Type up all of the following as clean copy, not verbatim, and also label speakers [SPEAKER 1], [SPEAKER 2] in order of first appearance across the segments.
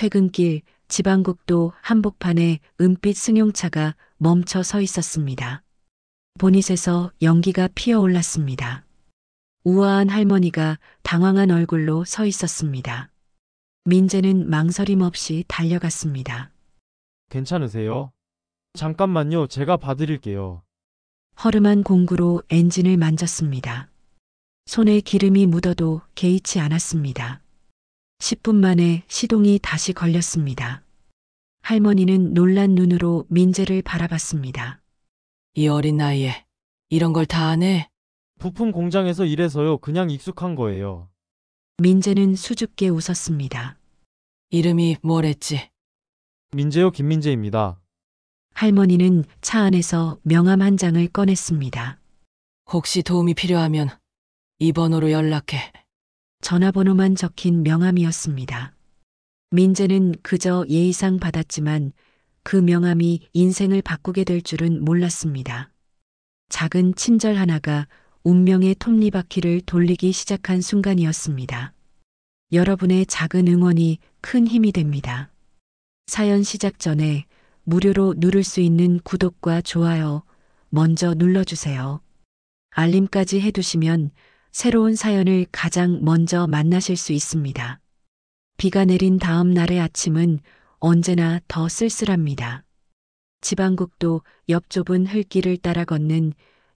[SPEAKER 1] 퇴근길 지방국도 한복판에 은빛 승용차가 멈춰 서 있었습니다. 보닛에서 연기가 피어올랐습니다. 우아한 할머니가 당황한 얼굴로 서 있었습니다. 민재는 망설임 없이 달려갔습니다.
[SPEAKER 2] 괜찮으세요? 잠깐만요. 제가 봐드릴게요.
[SPEAKER 1] 허름한 공구로 엔진을 만졌습니다. 손에 기름이 묻어도 개의치 않았습니다. 10분 만에 시동이 다시 걸렸습니다. 할머니는 놀란 눈으로 민재를 바라봤습니다.
[SPEAKER 3] 이 어린 나이에 이런 걸 다 하네?
[SPEAKER 2] 부품 공장에서 일해서요. 그냥 익숙한 거예요.
[SPEAKER 1] 민재는 수줍게 웃었습니다.
[SPEAKER 3] 이름이 뭐랬지?
[SPEAKER 2] 민재요, 김민재입니다.
[SPEAKER 1] 할머니는 차 안에서 명함 한 장을 꺼냈습니다.
[SPEAKER 3] 혹시 도움이 필요하면 이 번호로 연락해.
[SPEAKER 1] 전화번호만 적힌 명함이었습니다. 민재는 그저 예의상 받았지만 그 명함이 인생을 바꾸게 될 줄은 몰랐습니다. 작은 친절 하나가 운명의 톱니바퀴를 돌리기 시작한 순간이었습니다. 여러분의 작은 응원이 큰 힘이 됩니다. 사연 시작 전에 무료로 누를 수 있는 구독과 좋아요 먼저 눌러주세요. 알림까지 해두시면 새로운 사연을 가장 먼저 만나실 수 있습니다. 비가 내린 다음 날의 아침은 언제나 더 쓸쓸합니다. 지방국도 옆 좁은 흙길을 따라 걷는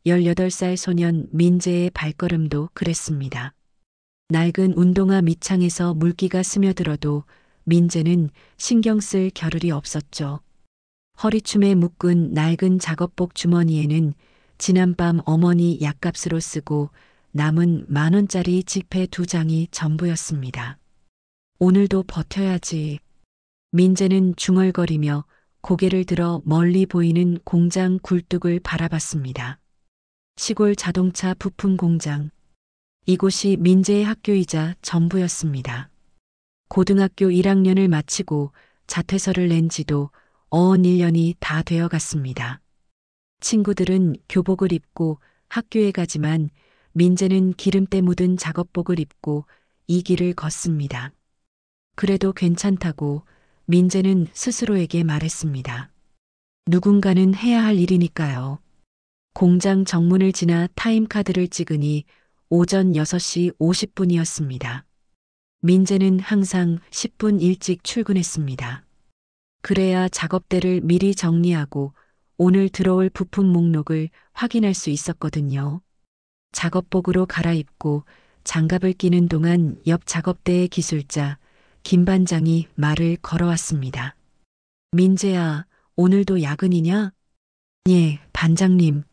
[SPEAKER 1] 18살 소년 민재의 발걸음도 그랬습니다. 낡은 운동화 밑창에서 물기가 스며들어도 민재는 신경 쓸 겨를이 없었죠. 허리춤에 묶은 낡은 작업복 주머니에는 지난밤 어머니 약값으로 쓰고 남은 10,000원짜리 지폐 2장이 전부였습니다. 오늘도 버텨야지. 민재는 중얼거리며 고개를 들어 멀리 보이는 공장 굴뚝을 바라봤습니다. 시골 자동차 부품 공장. 이곳이 민재의 학교이자 전부였습니다. 고등학교 1학년을 마치고 자퇴서를 낸 지도 어언 1년이 다 되어갔습니다. 친구들은 교복을 입고 학교에 가지만 민재는 기름때 묻은 작업복을 입고 이 길을 걷습니다. 그래도 괜찮다고 민재는 스스로에게 말했습니다. 누군가는 해야 할 일이니까요. 공장 정문을 지나 타임카드를 찍으니 오전 6시 50분이었습니다. 민재는 항상 10분 일찍 출근했습니다. 그래야 작업대를 미리 정리하고 오늘 들어올 부품 목록을 확인할 수 있었거든요. 작업복으로 갈아입고 장갑을 끼는 동안 옆 작업대의 기술자 김 반장이 말을 걸어왔습니다. 민재야, 오늘도 야근이냐? 예, 반장님.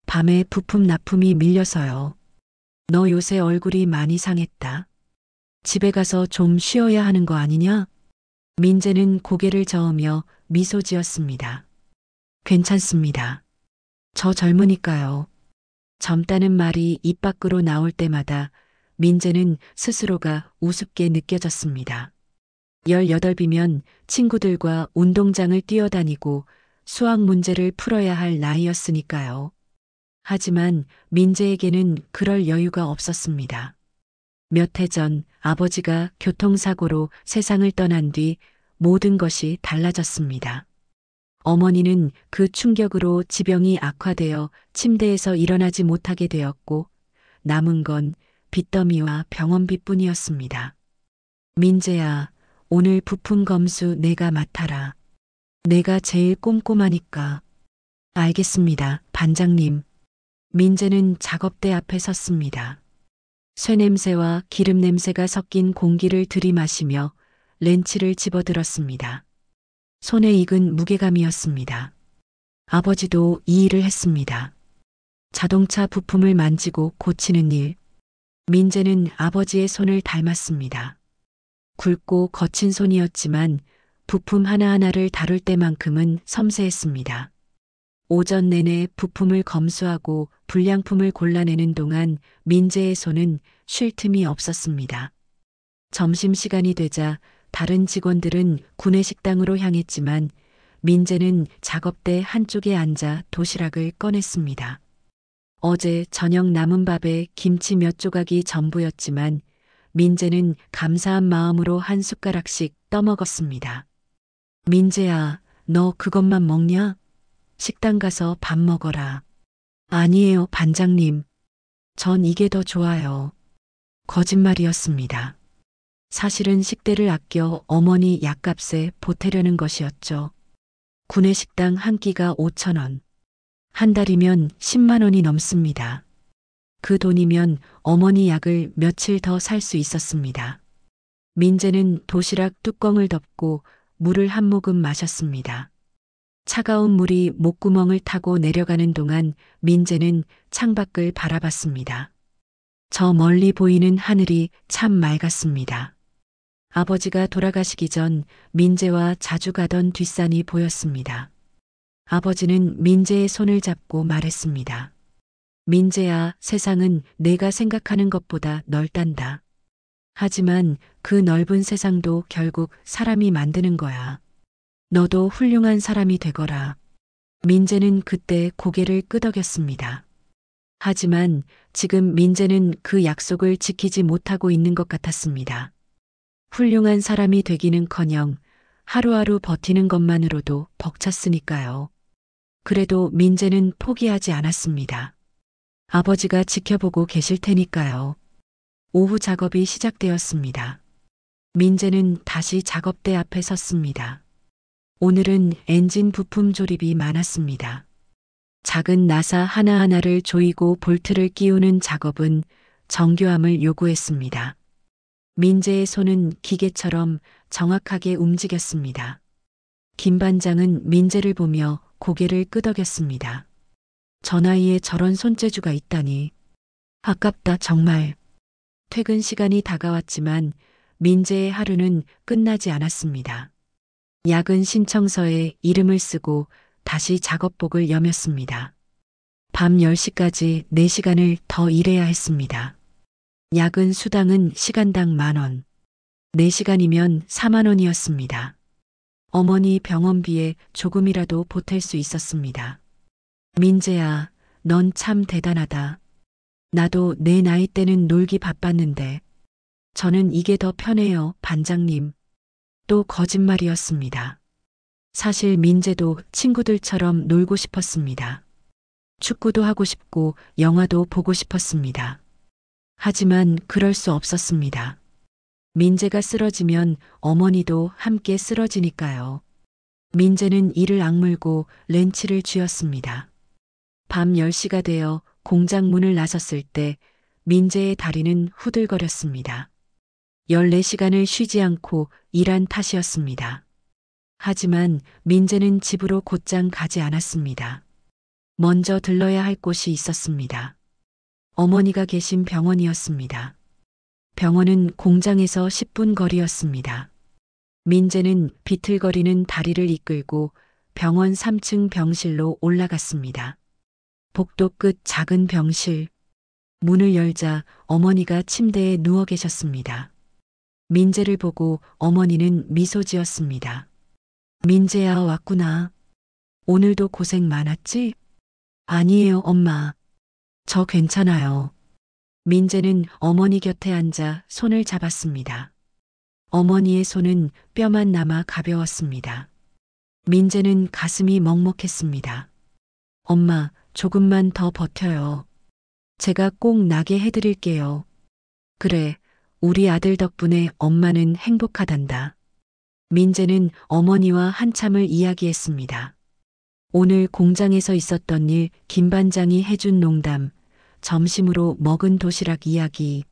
[SPEAKER 1] 밤에 부품 납품이 밀려서요. 너 요새 얼굴이 많이 상했다. 집에 가서 좀 쉬어야 하는 거 아니냐? 민재는 고개를 저으며 미소 지었습니다. 괜찮습니다. 저 젊으니까요. 젊다는 말이 입 밖으로 나올 때마다 민재는 스스로가 우습게 느껴졌습니다. 18이면 친구들과 운동장을 뛰어다니고 수학 문제를 풀어야 할 나이였으니까요. 하지만 민재에게는 그럴 여유가 없었습니다. 몇 해 전 아버지가 교통사고로 세상을 떠난 뒤 모든 것이 달라졌습니다. 어머니는 그 충격으로 지병이 악화되어 침대에서 일어나지 못하게 되었고 남은 건 빚더미와 병원비뿐이었습니다. 민재야, 오늘 부품 검수 내가 맡아라. 내가 제일 꼼꼼하니까. 알겠습니다, 반장님. 민재는 작업대 앞에 섰습니다. 쇠냄새와 기름 냄새가 섞인 공기를 들이마시며 렌치를 집어들었습니다. 손에 익은 무게감이었습니다. 아버지도 이 일을 했습니다. 자동차 부품을 만지고 고치는 일. 민재는 아버지의 손을 닮았습니다. 굵고 거친 손이었지만 부품 하나하나를 다룰 때만큼은 섬세했습니다. 오전 내내 부품을 검수하고 불량품을 골라내는 동안 민재의 손은 쉴 틈이 없었습니다. 점심시간이 되자 다른 직원들은 구내식당으로 향했지만 민재는 작업대 한쪽에 앉아 도시락을 꺼냈습니다. 어제 저녁 남은 밥에 김치 몇 조각이 전부였지만 민재는 감사한 마음으로 한 숟가락씩 떠먹었습니다. 민재야, 너 그것만 먹냐? 식당 가서 밥 먹어라. 아니에요, 반장님. 전 이게 더 좋아요. 거짓말이었습니다. 사실은 식대를 아껴 어머니 약값에 보태려는 것이었죠. 구내식당 한 끼가 5,000원. 한 달이면 10만 원이 넘습니다. 그 돈이면 어머니 약을 며칠 더 살 수 있었습니다. 민재는 도시락 뚜껑을 덮고 물을 한 모금 마셨습니다. 차가운 물이 목구멍을 타고 내려가는 동안 민재는 창밖을 바라봤습니다. 저 멀리 보이는 하늘이 참 맑았습니다. 아버지가 돌아가시기 전 민재와 자주 가던 뒷산이 보였습니다. 아버지는 민재의 손을 잡고 말했습니다. 민재야, 세상은 내가 생각하는 것보다 넓단다. 하지만 그 넓은 세상도 결국 사람이 만드는 거야. 너도 훌륭한 사람이 되거라. 민재는 그때 고개를 끄덕였습니다. 하지만 지금 민재는 그 약속을 지키지 못하고 있는 것 같았습니다. 훌륭한 사람이 되기는커녕 하루하루 버티는 것만으로도 벅찼으니까요. 그래도 민재는 포기하지 않았습니다. 아버지가 지켜보고 계실 테니까요. 오후 작업이 시작되었습니다. 민재는 다시 작업대 앞에 섰습니다. 오늘은 엔진 부품 조립이 많았습니다. 작은 나사 하나하나를 조이고 볼트를 끼우는 작업은 정교함을 요구했습니다. 민재의 손은 기계처럼 정확하게 움직였습니다. 김 반장은 민재를 보며 고개를 끄덕였습니다. 저 나이에 저런 손재주가 있다니. 아깝다 정말. 퇴근 시간이 다가왔지만 민재의 하루는 끝나지 않았습니다. 야근 신청서에 이름을 쓰고 다시 작업복을 여몄습니다. 밤 10시까지 4시간을 더 일해야 했습니다. 야근 수당은 시간당 10,000원. 4시간이면 4만 원이었습니다. 어머니 병원비에 조금이라도 보탤 수 있었습니다. 민재야, 넌 참 대단하다. 나도 내 나이 때는 놀기 바빴는데. 저는 이게 더 편해요, 반장님. 또 거짓말이었습니다. 사실 민재도 친구들처럼 놀고 싶었습니다. 축구도 하고 싶고 영화도 보고 싶었습니다. 하지만 그럴 수 없었습니다. 민재가 쓰러지면 어머니도 함께 쓰러지니까요. 민재는 이를 악물고 렌치를 쥐었습니다. 밤 10시가 되어 공장 문을 나섰을 때 민재의 다리는 후들거렸습니다. 14시간을 쉬지 않고 일한 탓이었습니다. 하지만 민재는 집으로 곧장 가지 않았습니다. 먼저 들러야 할 곳이 있었습니다. 어머니가 계신 병원이었습니다. 병원은 공장에서 10분 거리였습니다. 민재는 비틀거리는 다리를 이끌고 병원 3층 병실로 올라갔습니다. 복도 끝 작은 병실. 문을 열자 어머니가 침대에 누워 계셨습니다. 민재를 보고 어머니는 미소 지었습니다. 민재야, 왔구나. 오늘도 고생 많았지? 아니에요, 엄마. 저 괜찮아요. 민재는 어머니 곁에 앉아 손을 잡았습니다. 어머니의 손은 뼈만 남아 가벼웠습니다. 민재는 가슴이 먹먹했습니다. 엄마, 조금만 더 버텨요. 제가 꼭 나게 해드릴게요. 그래, 우리 아들 덕분에 엄마는 행복하단다. 민재는 어머니와 한참을 이야기했습니다. 오늘 공장에서 있었던 일, 김 반장이 해준 농담, 점심으로 먹은 도시락 이야기.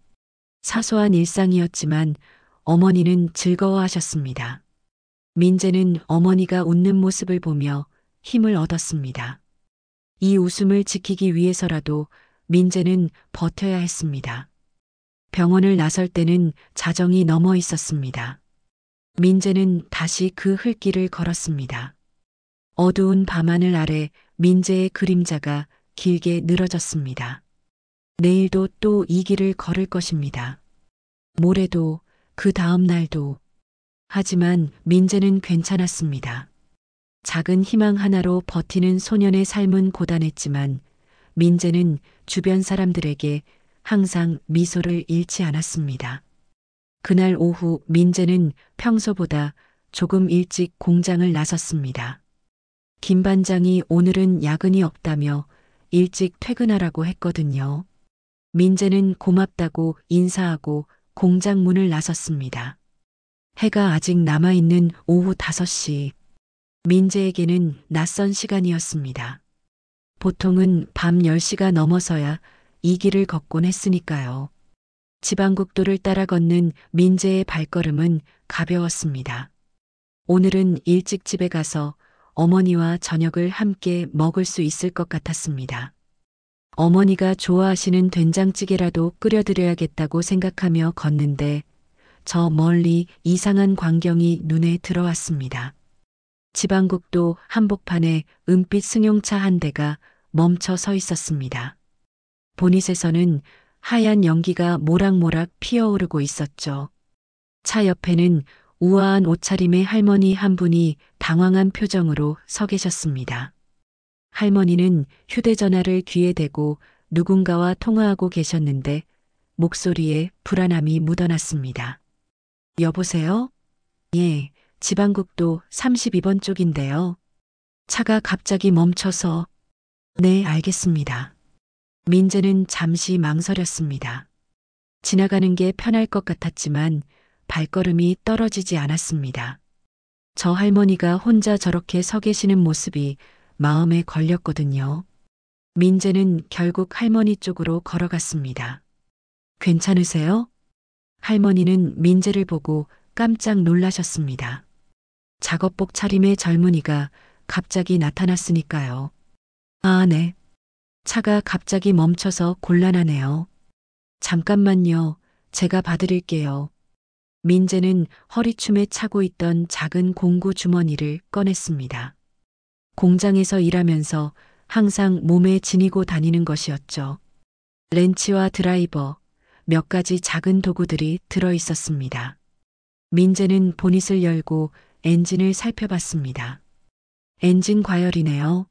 [SPEAKER 1] 사소한 일상이었지만 어머니는 즐거워하셨습니다. 민재는 어머니가 웃는 모습을 보며 힘을 얻었습니다. 이 웃음을 지키기 위해서라도 민재는 버텨야 했습니다. 병원을 나설 때는 자정이 넘어 있었습니다. 민재는 다시 그 흘길을 걸었습니다. 어두운 밤하늘 아래 민재의 그림자가 길게 늘어졌습니다. 내일도 또 이 길을 걸을 것입니다. 모레도, 그 다음 날도. 하지만 민재는 괜찮았습니다. 작은 희망 하나로 버티는 소년의 삶은 고단했지만 민재는 주변 사람들에게 항상 미소를 잃지 않았습니다. 그날 오후 민재는 평소보다 조금 일찍 공장을 나섰습니다. 김 반장이 오늘은 야근이 없다며 일찍 퇴근하라고 했거든요. 민재는 고맙다고 인사하고 공장 문을 나섰습니다. 해가 아직 남아있는 오후 5시. 민재에게는 낯선 시간이었습니다. 보통은 밤 10시가 넘어서야 이 길을 걷곤 했으니까요. 지방국도를 따라 걷는 민재의 발걸음은 가벼웠습니다. 오늘은 일찍 집에 가서 어머니와 저녁을 함께 먹을 수 있을 것 같았습니다. 어머니가 좋아하시는 된장찌개라도 끓여드려야겠다고 생각하며 걷는데 저 멀리 이상한 광경이 눈에 들어왔습니다. 지방국도 한복판에 은빛 승용차 한 대가 멈춰 서 있었습니다. 보닛에서는 하얀 연기가 모락모락 피어오르고 있었죠. 차 옆에는 우아한 옷차림의 할머니 한 분이 당황한 표정으로 서 계셨습니다. 할머니는 휴대전화를 귀에 대고 누군가와 통화하고 계셨는데 목소리에 불안함이 묻어났습니다. 여보세요? 예, 지방국도 32번 쪽인데요. 차가 갑자기 멈춰서 네, 알겠습니다. 민재는 잠시 망설였습니다. 지나가는 게 편할 것 같았지만 발걸음이 떨어지지 않았습니다. 저 할머니가 혼자 저렇게 서 계시는 모습이 마음에 걸렸거든요. 민재는 결국 할머니 쪽으로 걸어갔습니다. 괜찮으세요? 할머니는 민재를 보고 깜짝 놀라셨습니다. 작업복 차림의 젊은이가 갑자기 나타났으니까요. 아, 네. 차가 갑자기 멈춰서 곤란하네요. 잠깐만요. 제가 봐드릴게요. 민재는 허리춤에 차고 있던 작은 공구 주머니를 꺼냈습니다. 공장에서 일하면서 항상 몸에 지니고 다니는 것이었죠. 렌치와 드라이버, 몇 가지 작은 도구들이 들어 있었습니다. 민재는 보닛을 열고 엔진을 살펴봤습니다. 엔진 과열이네요.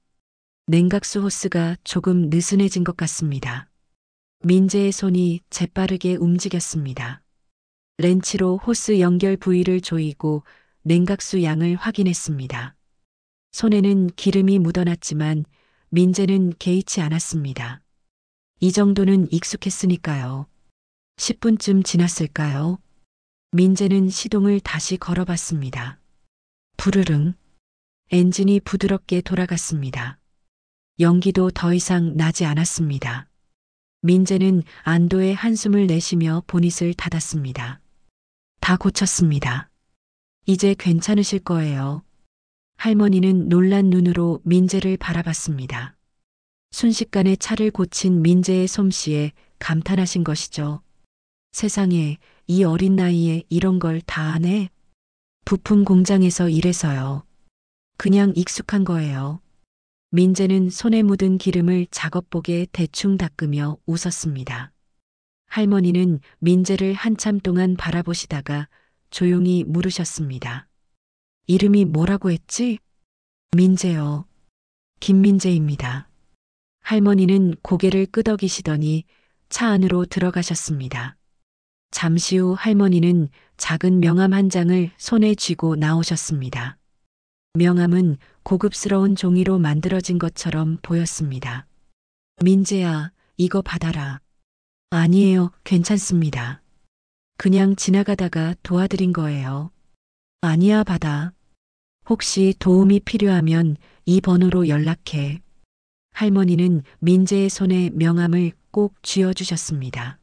[SPEAKER 1] 냉각수 호스가 조금 느슨해진 것 같습니다. 민재의 손이 재빠르게 움직였습니다. 렌치로 호스 연결 부위를 조이고 냉각수 양을 확인했습니다. 손에는 기름이 묻어났지만 민재는 개의치 않았습니다. 이 정도는 익숙했으니까요. 10분쯤 지났을까요? 민재는 시동을 다시 걸어봤습니다. 부르릉. 엔진이 부드럽게 돌아갔습니다. 연기도 더 이상 나지 않았습니다. 민재는 안도의 한숨을 내쉬며 보닛을 닫았습니다. 다 고쳤습니다. 이제 괜찮으실 거예요. 할머니는 놀란 눈으로 민재를 바라봤습니다. 순식간에 차를 고친 민재의 솜씨에 감탄하신 것이죠. 세상에, 이 어린 나이에 이런 걸 다 하네. 부품 공장에서 일해서요. 그냥 익숙한 거예요. 민재는 손에 묻은 기름을 작업복에 대충 닦으며 웃었습니다. 할머니는 민재를 한참 동안 바라보시다가 조용히 물으셨습니다. 이름이 뭐라고 했지? 민재요. 김민재입니다. 할머니는 고개를 끄덕이시더니 차 안으로 들어가셨습니다. 잠시 후 할머니는 작은 명함 한 장을 손에 쥐고 나오셨습니다. 명함은 고급스러운 종이로 만들어진 것처럼 보였습니다. 민재야, 이거 받아라. 아니에요, 괜찮습니다. 그냥 지나가다가 도와드린 거예요. 아니야, 받아. 혹시 도움이 필요하면 이 번호로 연락해. 할머니는 민재의 손에 명함을 꼭 쥐어주셨습니다.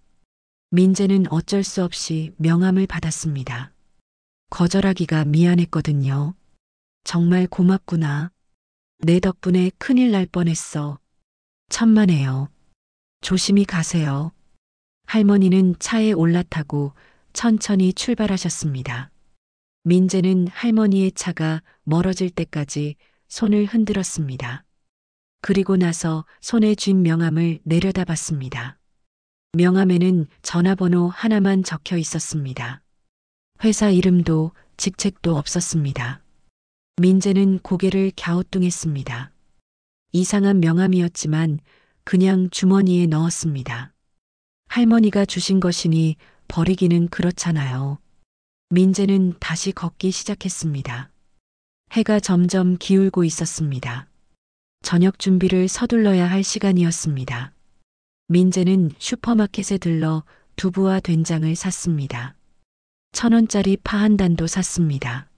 [SPEAKER 1] 민재는 어쩔 수 없이 명함을 받았습니다. 거절하기가 미안했거든요. 정말 고맙구나. 내 덕분에 큰일 날 뻔했어. 천만에요. 조심히 가세요. 할머니는 차에 올라타고 천천히 출발하셨습니다. 민재는 할머니의 차가 멀어질 때까지 손을 흔들었습니다. 그리고 나서 손에 쥔 명함을 내려다봤습니다. 명함에는 전화번호 하나만 적혀 있었습니다. 회사 이름도 직책도 없었습니다. 민재는 고개를 갸우뚱했습니다. 이상한 명함이었지만 그냥 주머니에 넣었습니다. 할머니가 주신 것이니 버리기는 그렇잖아요. 민재는 다시 걷기 시작했습니다. 해가 점점 기울고 있었습니다. 저녁 준비를 서둘러야 할 시간이었습니다. 민재는 슈퍼마켓에 들러 두부와 된장을 샀습니다. 1,000원짜리 파 한 단도 샀습니다.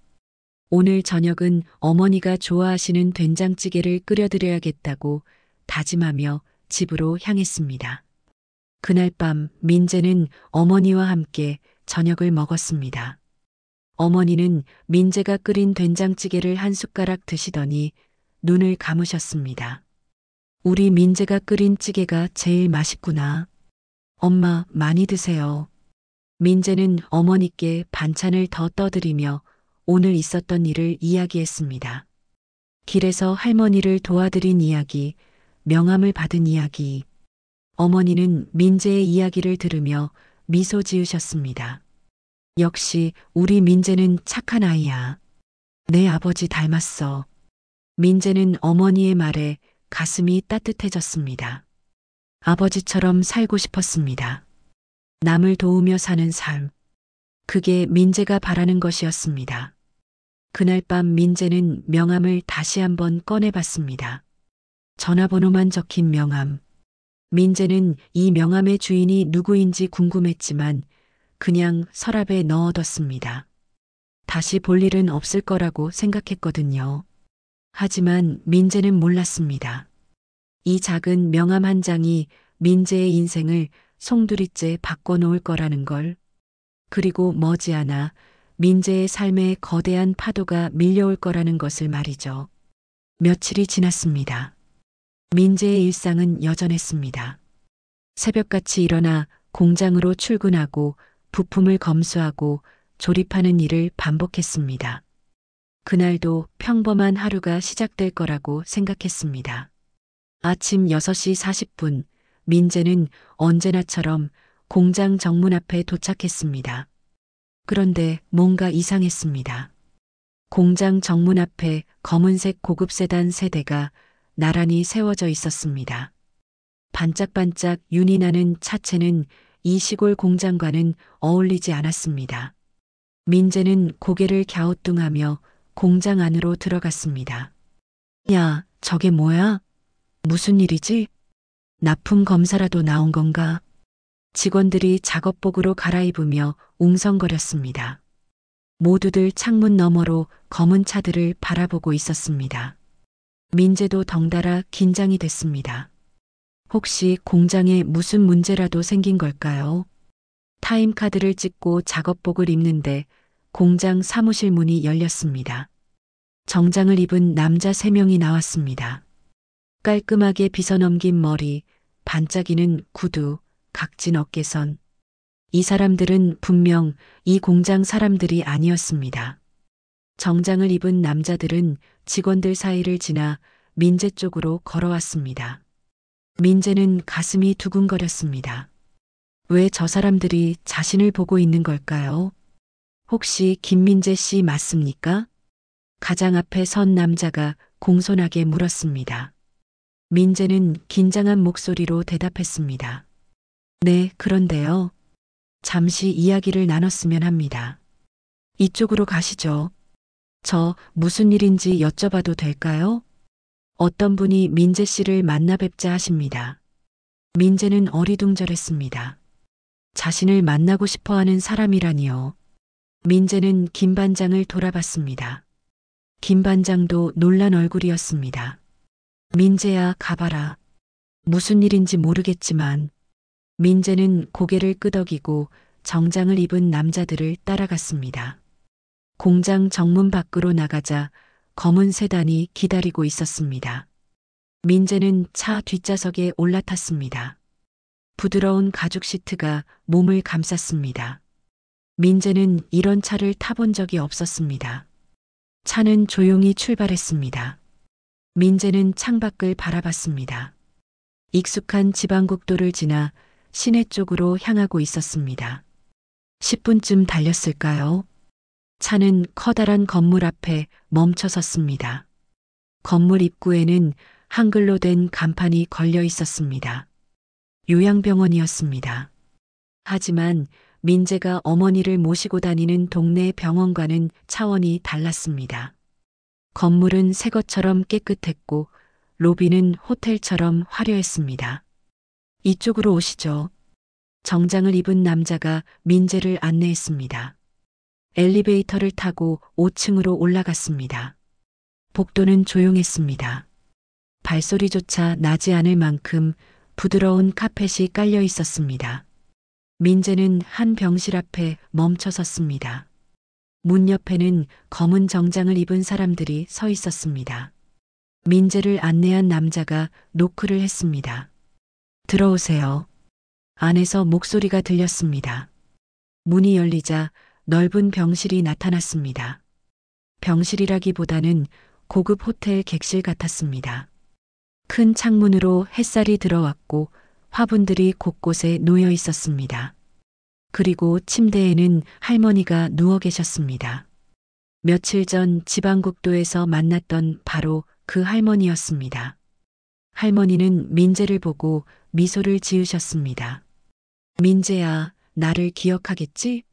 [SPEAKER 1] 오늘 저녁은 어머니가 좋아하시는 된장찌개를 끓여드려야겠다고 다짐하며 집으로 향했습니다. 그날 밤 민재는 어머니와 함께 저녁을 먹었습니다. 어머니는 민재가 끓인 된장찌개를 한 숟가락 드시더니 눈을 감으셨습니다. 우리 민재가 끓인 찌개가 제일 맛있구나. 엄마, 많이 드세요. 민재는 어머니께 반찬을 더 떠드리며 오늘 있었던 일을 이야기했습니다. 길에서 할머니를 도와드린 이야기, 명함을 받은 이야기. 어머니는 민재의 이야기를 들으며 미소 지으셨습니다. 역시 우리 민재는 착한 아이야. 내 아버지 닮았어. 민재는 어머니의 말에 가슴이 따뜻해졌습니다. 아버지처럼 살고 싶었습니다. 남을 도우며 사는 삶. 그게 민재가 바라는 것이었습니다. 그날 밤 민재는 명함을 다시 한번 꺼내봤습니다. 전화번호만 적힌 명함. 민재는 이 명함의 주인이 누구인지 궁금했지만 그냥 서랍에 넣어뒀습니다. 다시 볼 일은 없을 거라고 생각했거든요. 하지만 민재는 몰랐습니다. 이 작은 명함 한 장이 민재의 인생을 송두리째 바꿔놓을 거라는 걸. 그리고 머지않아 민재의 삶에 거대한 파도가 밀려올 거라는 것을 말이죠. 며칠이 지났습니다. 민재의 일상은 여전했습니다. 새벽같이 일어나 공장으로 출근하고 부품을 검수하고 조립하는 일을 반복했습니다. 그날도 평범한 하루가 시작될 거라고 생각했습니다. 아침 6시 40분, 민재는 언제나처럼 공장 정문 앞에 도착했습니다. 그런데 뭔가 이상했습니다. 공장 정문 앞에 검은색 고급 세단 3대가 나란히 세워져 있었습니다. 반짝반짝 윤이 나는 차체는 이 시골 공장과는 어울리지 않았습니다. 민재는 고개를 갸우뚱하며 공장 안으로 들어갔습니다. 야, 저게 뭐야? 무슨 일이지? 납품 검사라도 나온 건가? 직원들이 작업복으로 갈아입으며 웅성거렸습니다. 모두들 창문 너머로 검은 차들을 바라보고 있었습니다. 민재도 덩달아 긴장이 됐습니다. 혹시 공장에 무슨 문제라도 생긴 걸까요? 타임카드를 찍고 작업복을 입는데 공장 사무실 문이 열렸습니다. 정장을 입은 남자 3명이 나왔습니다. 깔끔하게 빗어넘긴 머리, 반짝이는 구두, 각진 어깨선. 이 사람들은 분명 이 공장 사람들이 아니었습니다. 정장을 입은 남자들은 직원들 사이를 지나 민재 쪽으로 걸어왔습니다. 민재는 가슴이 두근거렸습니다. 왜 저 사람들이 자신을 보고 있는 걸까요? 혹시 김민재 씨 맞습니까? 가장 앞에 선 남자가 공손하게 물었습니다. 민재는 긴장한 목소리로 대답했습니다. 네, 그런데요. 잠시 이야기를 나눴으면 합니다. 이쪽으로 가시죠. 저 무슨 일인지 여쭤봐도 될까요? 어떤 분이 민재 씨를 만나 뵙자 하십니다. 민재는 어리둥절했습니다. 자신을 만나고 싶어 하는 사람이라니요. 민재는 김 반장을 돌아봤습니다. 김 반장도 놀란 얼굴이었습니다. 민재야, 가봐라. 무슨 일인지 모르겠지만. 민재는 고개를 끄덕이고 정장을 입은 남자들을 따라갔습니다. 공장 정문 밖으로 나가자 검은 세단이 기다리고 있었습니다. 민재는 차 뒷좌석에 올라탔습니다. 부드러운 가죽 시트가 몸을 감쌌습니다. 민재는 이런 차를 타본 적이 없었습니다. 차는 조용히 출발했습니다. 민재는 창밖을 바라봤습니다. 익숙한 지방국도를 지나 시내 쪽으로 향하고 있었습니다. 10분쯤 달렸을까요? 차는 커다란 건물 앞에 멈춰 섰습니다. 건물 입구에는 한글로 된 간판이 걸려 있었습니다. 요양병원이었습니다. 하지만 민재가 어머니를 모시고 다니는 동네 병원과는 차원이 달랐습니다. 건물은 새 것처럼 깨끗했고 로비는 호텔처럼 화려했습니다. 이쪽으로 오시죠. 정장을 입은 남자가 민재를 안내했습니다. 엘리베이터를 타고 5층으로 올라갔습니다. 복도는 조용했습니다. 발소리조차 나지 않을 만큼 부드러운 카펫이 깔려 있었습니다. 민재는 한 병실 앞에 멈춰 섰습니다. 문 옆에는 검은 정장을 입은 사람들이 서 있었습니다. 민재를 안내한 남자가 노크를 했습니다. 들어오세요. 안에서 목소리가 들렸습니다. 문이 열리자 넓은 병실이 나타났습니다. 병실이라기보다는 고급 호텔 객실 같았습니다. 큰 창문으로 햇살이 들어왔고 화분들이 곳곳에 놓여 있었습니다. 그리고 침대에는 할머니가 누워 계셨습니다. 며칠 전 지방국도에서 만났던 바로 그 할머니였습니다. 할머니는 민재를 보고 미소를 지으셨습니다. 민재야, 나를 기억하겠지?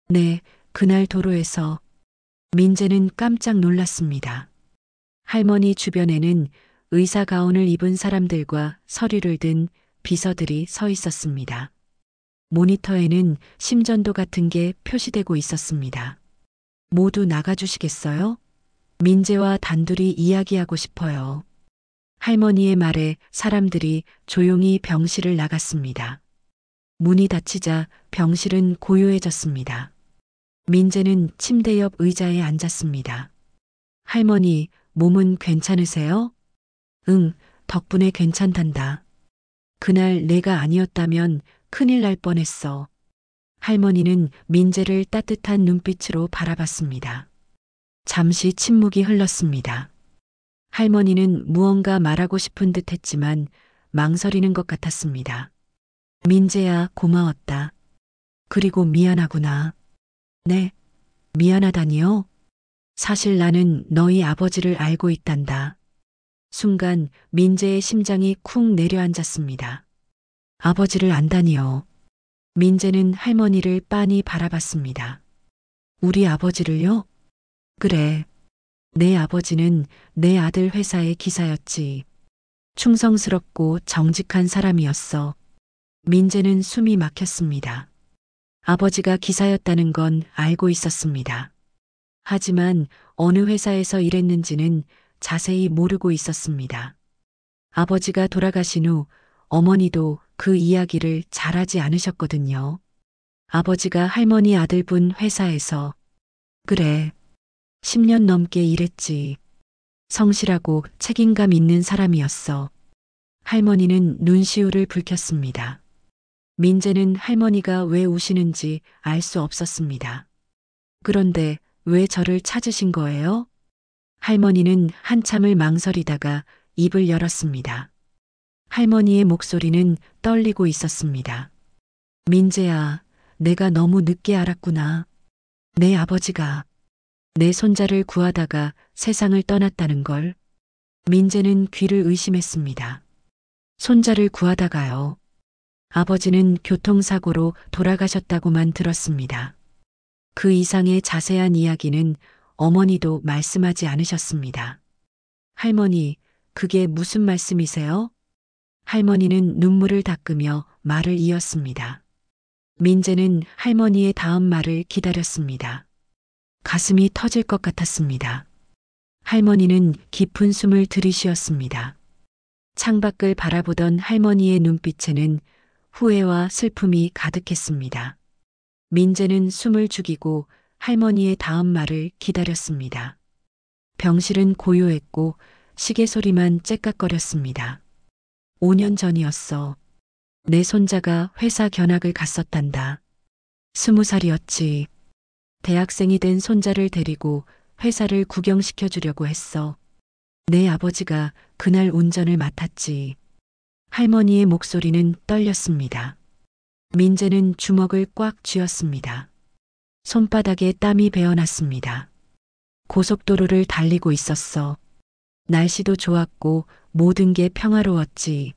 [SPEAKER 1] 네, 그날 도로에서. 민재는 깜짝 놀랐습니다. 할머니 주변에는 의사 가운을 입은 사람들과 서류를 든 비서들이 서 있었습니다. 모니터에는 심전도 같은 게 표시되고 있었습니다. 모두 나가주시겠어요? 민재와 단둘이 이야기하고 싶어요. 할머니의 말에 사람들이 조용히 병실을 나갔습니다. 문이 닫히자 병실은 고요해졌습니다. 민재는 침대 옆 의자에 앉았습니다. 할머니, 몸은 괜찮으세요? 응, 덕분에 괜찮단다. 그날 내가 아니었다면 큰일 날 뻔했어. 할머니는 민재를 따뜻한 눈빛으로 바라봤습니다. 잠시 침묵이 흘렀습니다. 할머니는 무언가 말하고 싶은 듯 했지만 망설이는 것 같았습니다. 민재야, 고마웠다. 그리고 미안하구나. 네, 미안하다니요? 사실 나는 너희 아버지를 알고 있단다. 순간 민재의 심장이 쿵 내려앉았습니다. 아버지를 안다니요. 민재는 할머니를 빤히 바라봤습니다. 우리 아버지를요? 그래. 내 아버지는 내 아들 회사의 기사였지. 충성스럽고 정직한 사람이었어. 민재는 숨이 막혔습니다. 아버지가 기사였다는 건 알고 있었습니다. 하지만 어느 회사에서 일했는지는 자세히 모르고 있었습니다. 아버지가 돌아가신 후 어머니도 그 이야기를 잘하지 않으셨거든요. 아버지가 할머니 아들분 회사에서 그래, 10년 넘게 일했지. 성실하고 책임감 있는 사람이었어. 할머니는 눈시울을 붉혔습니다. 민재는 할머니가 왜 우시는지 알 수 없었습니다. 그런데 왜 저를 찾으신 거예요? 할머니는 한참을 망설이다가 입을 열었습니다. 할머니의 목소리는 떨리고 있었습니다. 민재야, 내가 너무 늦게 알았구나. 내 아버지가 내 손자를 구하다가 세상을 떠났다는 걸. 민재는 귀를 의심했습니다. 손자를 구하다가요. 아버지는 교통사고로 돌아가셨다고만 들었습니다. 그 이상의 자세한 이야기는 어머니도 말씀하지 않으셨습니다. 할머니, 그게 무슨 말씀이세요? 할머니는 눈물을 닦으며 말을 이었습니다. 민재는 할머니의 다음 말을 기다렸습니다. 가슴이 터질 것 같았습니다. 할머니는 깊은 숨을 들이쉬었습니다. 창밖을 바라보던 할머니의 눈빛에는 후회와 슬픔이 가득했습니다. 민재는 숨을 죽이고 할머니의 다음 말을 기다렸습니다. 병실은 고요했고 시계 소리만 째깍거렸습니다. 5년 전이었어. 내 손자가 회사 견학을 갔었단다. 20살이었지. 대학생이 된 손자를 데리고 회사를 구경시켜 주려고 했어. 내 아버지가 그날 운전을 맡았지. 할머니의 목소리는 떨렸습니다. 민재는 주먹을 꽉 쥐었습니다. 손바닥에 땀이 배어났습니다. 고속도로를 달리고 있었어. 날씨도 좋았고 모든 게 평화로웠지.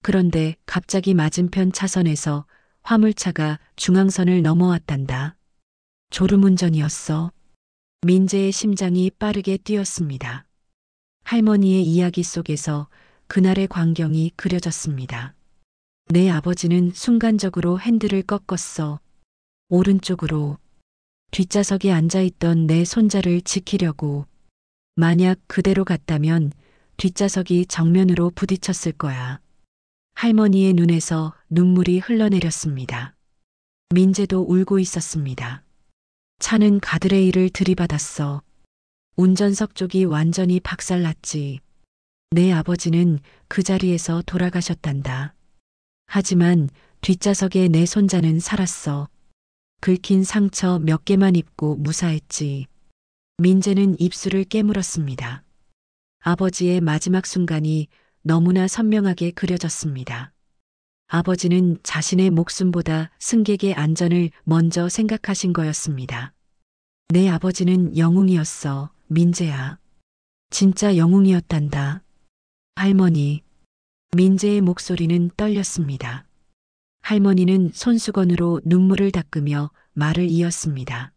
[SPEAKER 1] 그런데 갑자기 맞은편 차선에서 화물차가 중앙선을 넘어왔단다. 졸음운전이었어. 민재의 심장이 빠르게 뛰었습니다. 할머니의 이야기 속에서 그날의 광경이 그려졌습니다. 내 아버지는 순간적으로 핸들을 꺾었어. 오른쪽으로. 뒷좌석에 앉아있던 내 손자를 지키려고. 만약 그대로 갔다면 뒷좌석이 정면으로 부딪혔을 거야. 할머니의 눈에서 눈물이 흘러내렸습니다. 민재도 울고 있었습니다. 차는 가드레일을 들이받았어. 운전석 쪽이 완전히 박살났지. 내 아버지는 그 자리에서 돌아가셨단다. 하지만 뒷좌석에 내 손자는 살았어. 긁힌 상처 몇 개만 입고 무사했지. 민재는 입술을 깨물었습니다. 아버지의 마지막 순간이 너무나 선명하게 그려졌습니다. 아버지는 자신의 목숨보다 승객의 안전을 먼저 생각하신 거였습니다. 내 아버지는 영웅이었어, 민재야. 진짜 영웅이었단다. 할머니. 민재의 목소리는 떨렸습니다. 할머니는 손수건으로 눈물을 닦으며 말을 이었습니다.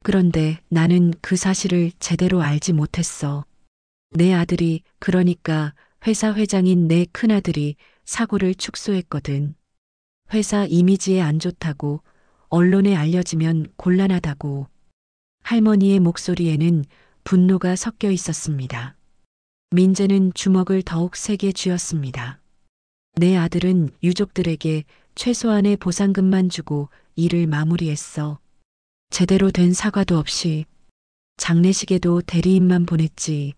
[SPEAKER 1] 그런데 나는 그 사실을 제대로 알지 못했어. 내 아들이, 그러니까 회사 회장인 내 큰아들이 사고를 축소했거든. 회사 이미지에 안 좋다고, 언론에 알려지면 곤란하다고. 할머니의 목소리에는 분노가 섞여 있었습니다. 민재는 주먹을 더욱 세게 쥐었습니다. 내 아들은 유족들에게 최소한의 보상금만 주고 일을 마무리했어. 제대로 된 사과도 없이. 장례식에도 대리인만 보냈지.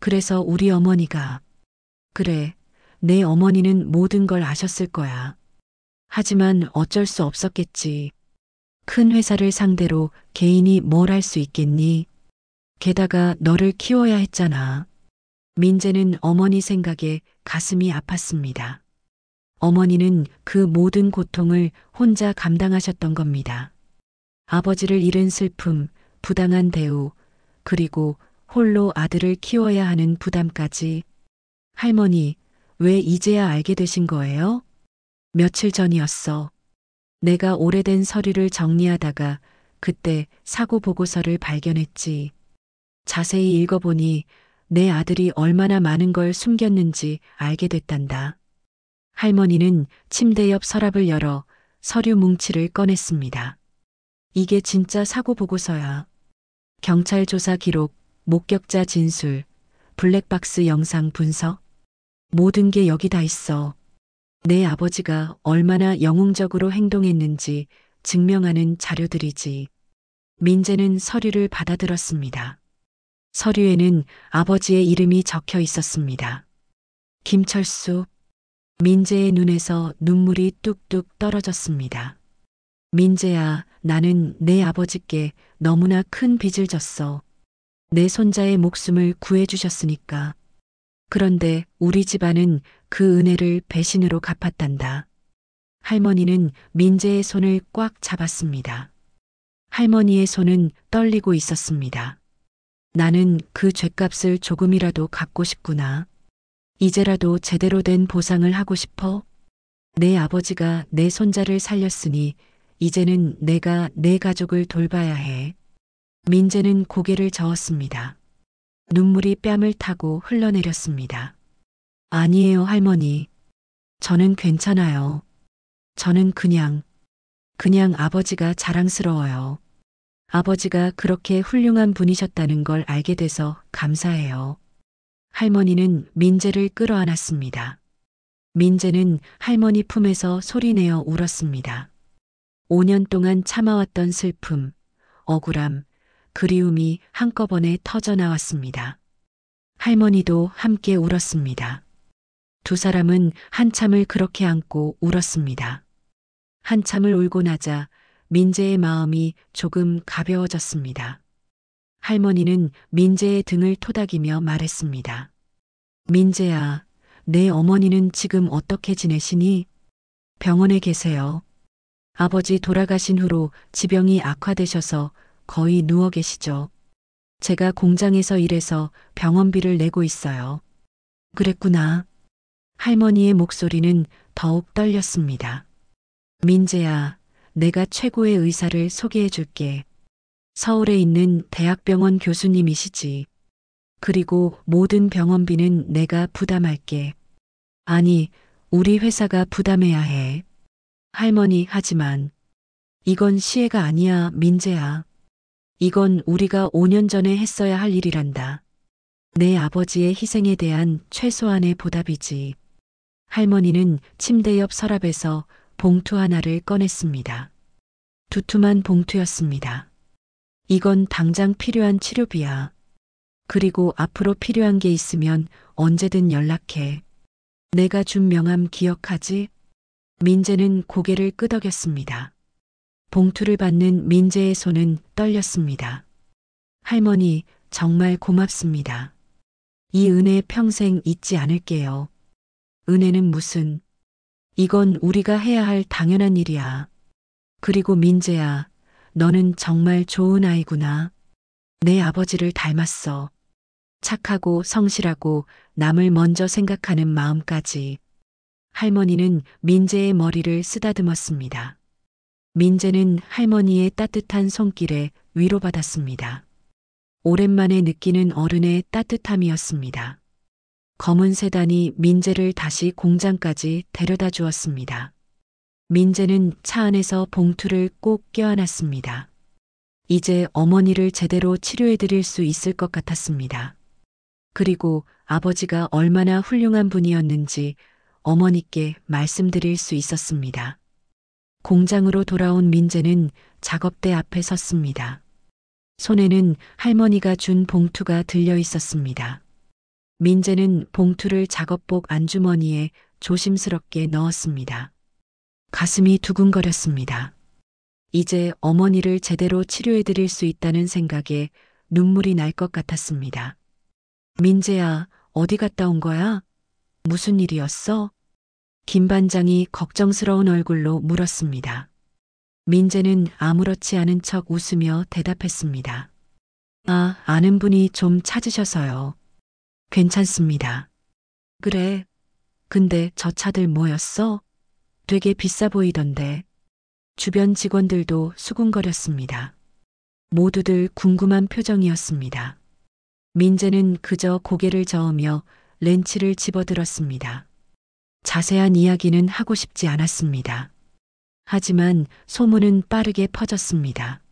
[SPEAKER 1] 그래서 우리 어머니가. 그래, 내 어머니는 모든 걸 아셨을 거야. 하지만 어쩔 수 없었겠지. 큰 회사를 상대로 개인이 뭘 할 수 있겠니? 게다가 너를 키워야 했잖아. 민재는 어머니 생각에 가슴이 아팠습니다. 어머니는 그 모든 고통을 혼자 감당하셨던 겁니다. 아버지를 잃은 슬픔, 부당한 대우, 그리고 홀로 아들을 키워야 하는 부담까지. 할머니, 왜 이제야 알게 되신 거예요? 며칠 전이었어. 내가 오래된 서류를 정리하다가 그때 사고 보고서를 발견했지. 자세히 읽어보니 내 아들이 얼마나 많은 걸 숨겼는지 알게 됐단다. 할머니는 침대 옆 서랍을 열어 서류 뭉치를 꺼냈습니다. 이게 진짜 사고 보고서야. 경찰 조사 기록, 목격자 진술, 블랙박스 영상 분석. 모든 게 여기 다 있어. 내 아버지가 얼마나 영웅적으로 행동했는지 증명하는 자료들이지. 민재는 서류를 받아들었습니다. 서류에는 아버지의 이름이 적혀 있었습니다. 김철수. 민재의 눈에서 눈물이 뚝뚝 떨어졌습니다. 민재야, 나는 내 아버지께 너무나 큰 빚을 졌어. 내 손자의 목숨을 구해주셨으니까. 그런데 우리 집안은 그 은혜를 배신으로 갚았단다. 할머니는 민재의 손을 꽉 잡았습니다. 할머니의 손은 떨리고 있었습니다. 나는 그 죗값을 조금이라도 갚고 싶구나. 이제라도 제대로 된 보상을 하고 싶어. 내 아버지가 내 손자를 살렸으니 이제는 내가 내 가족을 돌봐야 해. 민재는 고개를 저었습니다. 눈물이 뺨을 타고 흘러내렸습니다. 아니에요, 할머니. 저는 괜찮아요. 저는 그냥 아버지가 자랑스러워요. 아버지가 그렇게 훌륭한 분이셨다는 걸 알게 돼서 감사해요. 할머니는 민재를 끌어안았습니다. 민재는 할머니 품에서 소리내어 울었습니다. 5년 동안 참아왔던 슬픔, 억울함, 그리움이 한꺼번에 터져나왔습니다. 할머니도 함께 울었습니다. 두 사람은 한참을 그렇게 안고 울었습니다. 한참을 울고 나자 민재의 마음이 조금 가벼워졌습니다. 할머니는 민재의 등을 토닥이며 말했습니다. 민재야, 내 어머니는 지금 어떻게 지내시니? 병원에 계세요. 아버지 돌아가신 후로 지병이 악화되셔서 거의 누워 계시죠. 제가 공장에서 일해서 병원비를 내고 있어요. 그랬구나. 할머니의 목소리는 더욱 떨렸습니다. 민재야, 내가 최고의 의사를 소개해 줄게. 서울에 있는 대학병원 교수님이시지. 그리고 모든 병원비는 내가 부담할게. 아니, 우리 회사가 부담해야 해. 할머니, 하지만 이건 시혜가 아니야, 민재야. 이건 우리가 5년 전에 했어야 할 일이란다. 내 아버지의 희생에 대한 최소한의 보답이지. 할머니는 침대 옆 서랍에서 봉투 하나를 꺼냈습니다. 두툼한 봉투였습니다. 이건 당장 필요한 치료비야. 그리고 앞으로 필요한 게 있으면 언제든 연락해. 내가 준 명함 기억하지? 민재는 고개를 끄덕였습니다. 봉투를 받는 민재의 손은 떨렸습니다. 할머니, 정말 고맙습니다. 이 은혜 평생 잊지 않을게요. 은혜는 무슨? 이건 우리가 해야 할 당연한 일이야. 그리고 민재야, 너는 정말 좋은 아이구나. 내 아버지를 닮았어. 착하고 성실하고 남을 먼저 생각하는 마음까지. 할머니는 민재의 머리를 쓰다듬었습니다. 민재는 할머니의 따뜻한 손길에 위로받았습니다. 오랜만에 느끼는 어른의 따뜻함이었습니다. 검은 세단이 민재를 다시 공장까지 데려다 주었습니다. 민재는 차 안에서 봉투를 꼭 껴안았습니다. 이제 어머니를 제대로 치료해 드릴 수 있을 것 같았습니다. 그리고 아버지가 얼마나 훌륭한 분이었는지 어머니께 말씀드릴 수 있었습니다. 공장으로 돌아온 민재는 작업대 앞에 섰습니다. 손에는 할머니가 준 봉투가 들려 있었습니다. 민재는 봉투를 작업복 안주머니에 조심스럽게 넣었습니다. 가슴이 두근거렸습니다. 이제 어머니를 제대로 치료해 드릴 수 있다는 생각에 눈물이 날 것 같았습니다. 민재야, 어디 갔다 온 거야? 무슨 일이었어? 김 반장이 걱정스러운 얼굴로 물었습니다. 민재는 아무렇지 않은 척 웃으며 대답했습니다. 아, 아는 분이 좀 찾으셔서요. 괜찮습니다. 그래. 근데 저 차들 뭐였어? 되게 비싸 보이던데. 주변 직원들도 수군거렸습니다. 모두들 궁금한 표정이었습니다. 민재는 그저 고개를 저으며 렌치를 집어들었습니다. 자세한 이야기는 하고 싶지 않았습니다. 하지만 소문은 빠르게 퍼졌습니다.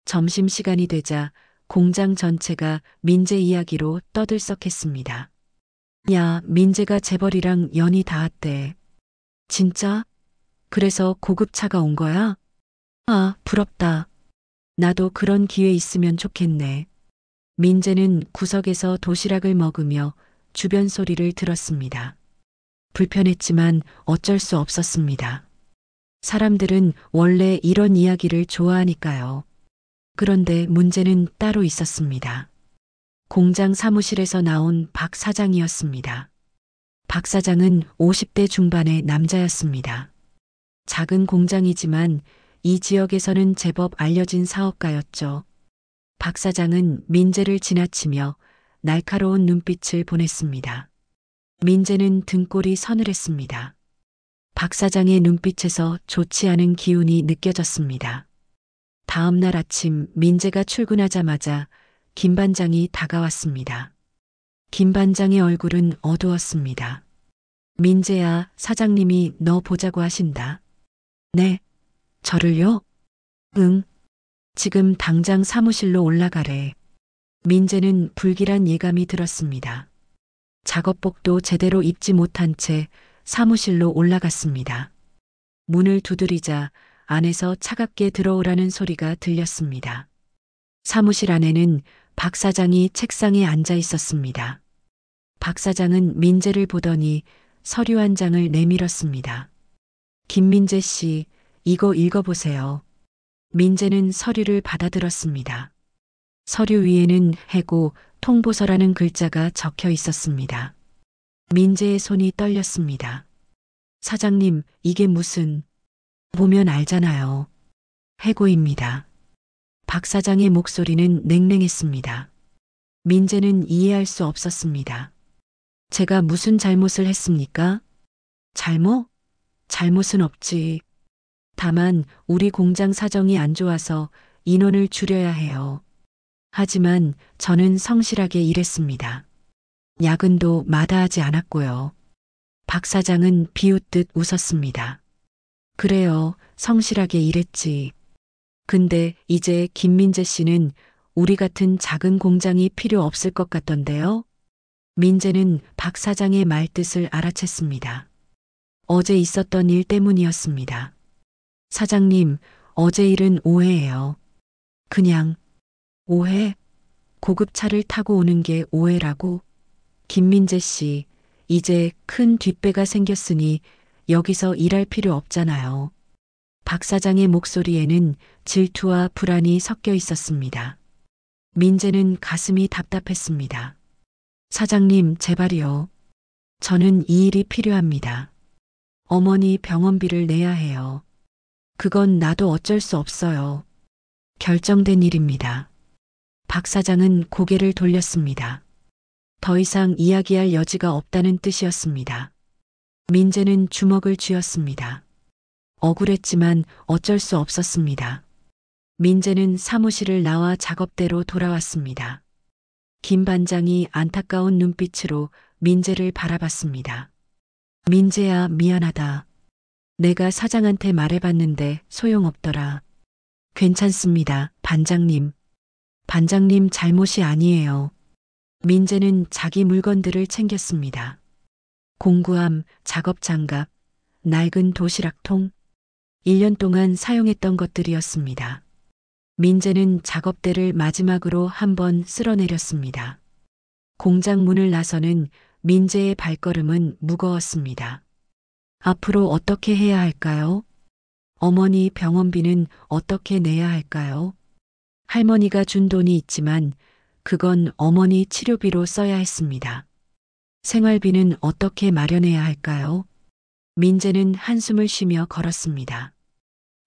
[SPEAKER 1] 점심시간이 되자 공장 전체가 민재 이야기로 떠들썩했습니다. 야, 민재가 재벌이랑 연이 닿았대. 진짜? 그래서 고급차가 온 거야? 아, 부럽다. 나도 그런 기회 있으면 좋겠네. 민재는 구석에서 도시락을 먹으며 주변 소리를 들었습니다. 불편했지만 어쩔 수 없었습니다. 사람들은 원래 이런 이야기를 좋아하니까요. 그런데 문제는 따로 있었습니다. 공장 사무실에서 나온 박 사장이었습니다. 박 사장은 50대 중반의 남자였습니다. 작은 공장이지만 이 지역에서는 제법 알려진 사업가였죠. 박 사장은 민재를 지나치며 날카로운 눈빛을 보냈습니다. 민재는 등골이 서늘했습니다. 박 사장의 눈빛에서 좋지 않은 기운이 느껴졌습니다. 다음 날 아침 민재가 출근하자마자 김 반장이 다가왔습니다. 김 반장의 얼굴은 어두웠습니다. 민재야, 사장님이 너 보자고 하신다. 네, 저를요? 응, 지금 당장 사무실로 올라가래. 민재는 불길한 예감이 들었습니다. 작업복도 제대로 입지 못한 채 사무실로 올라갔습니다. 문을 두드리자 안에서 차갑게 들어오라는 소리가 들렸습니다. 사무실 안에는 박 사장이 책상에 앉아 있었습니다. 박 사장은 민재를 보더니 서류 한 장을 내밀었습니다. 김민재 씨, 이거 읽어보세요. 민재는 서류를 받아들었습니다. 서류 위에는 해고 통보서라는 글자가 적혀 있었습니다. 민재의 손이 떨렸습니다. 사장님, 이게 무슨... 보면 알잖아요. 해고입니다. 박 사장의 목소리는 냉랭했습니다. 민재는 이해할 수 없었습니다. 제가 무슨 잘못을 했습니까? 잘못? 잘못은 없지. 다만 우리 공장 사정이 안 좋아서 인원을 줄여야 해요. 하지만 저는 성실하게 일했습니다. 야근도 마다하지 않았고요. 박 사장은 비웃듯 웃었습니다. 그래요, 성실하게 일했지. 근데 이제 김민재 씨는 우리 같은 작은 공장이 필요 없을 것 같던데요? 민재는 박 사장의 말뜻을 알아챘습니다. 어제 있었던 일 때문이었습니다. 사장님, 어제 일은 오해예요. 그냥 오해? 고급차를 타고 오는 게 오해라고? 김민재 씨, 이제 큰 뒷배가 생겼으니 여기서 일할 필요 없잖아요. 박 사장의 목소리에는 질투와 불안이 섞여 있었습니다. 민재는 가슴이 답답했습니다. 사장님, 제발이요. 저는 이 일이 필요합니다. 어머니 병원비를 내야 해요. 그건 나도 어쩔 수 없어요. 결정된 일입니다. 박 사장은 고개를 돌렸습니다. 더 이상 이야기할 여지가 없다는 뜻이었습니다. 민재는 주먹을 쥐었습니다. 억울했지만 어쩔 수 없었습니다. 민재는 사무실을 나와 작업대로 돌아왔습니다. 김 반장이 안타까운 눈빛으로 민재를 바라봤습니다. 민재야, 미안하다. 내가 사장한테 말해봤는데 소용없더라. 괜찮습니다, 반장님. 반장님 잘못이 아니에요. 민재는 자기 물건들을 챙겼습니다. 공구함, 작업장갑, 낡은 도시락통, 1년 동안 사용했던 것들이었습니다. 민재는 작업대를 마지막으로 한번 쓸어내렸습니다. 공장 문을 나서는 민재의 발걸음은 무거웠습니다. 앞으로 어떻게 해야 할까요? 어머니 병원비는 어떻게 내야 할까요? 할머니가 준 돈이 있지만 그건 어머니 치료비로 써야 했습니다. 생활비는 어떻게 마련해야 할까요? 민재는 한숨을 쉬며 걸었습니다.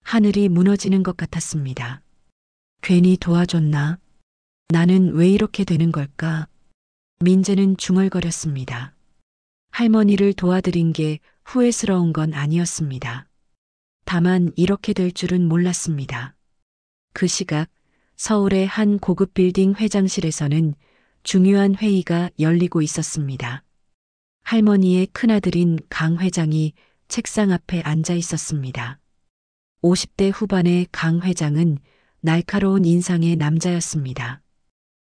[SPEAKER 1] 하늘이 무너지는 것 같았습니다. 괜히 도와줬나? 나는 왜 이렇게 되는 걸까? 민재는 중얼거렸습니다. 할머니를 도와드린 게 후회스러운 건 아니었습니다. 다만 이렇게 될 줄은 몰랐습니다. 그 시각 서울의 한 고급 빌딩 회장실에서는 중요한 회의가 열리고 있었습니다. 할머니의 큰아들인 강 회장이 책상 앞에 앉아 있었습니다. 50대 후반의 강 회장은 날카로운 인상의 남자였습니다.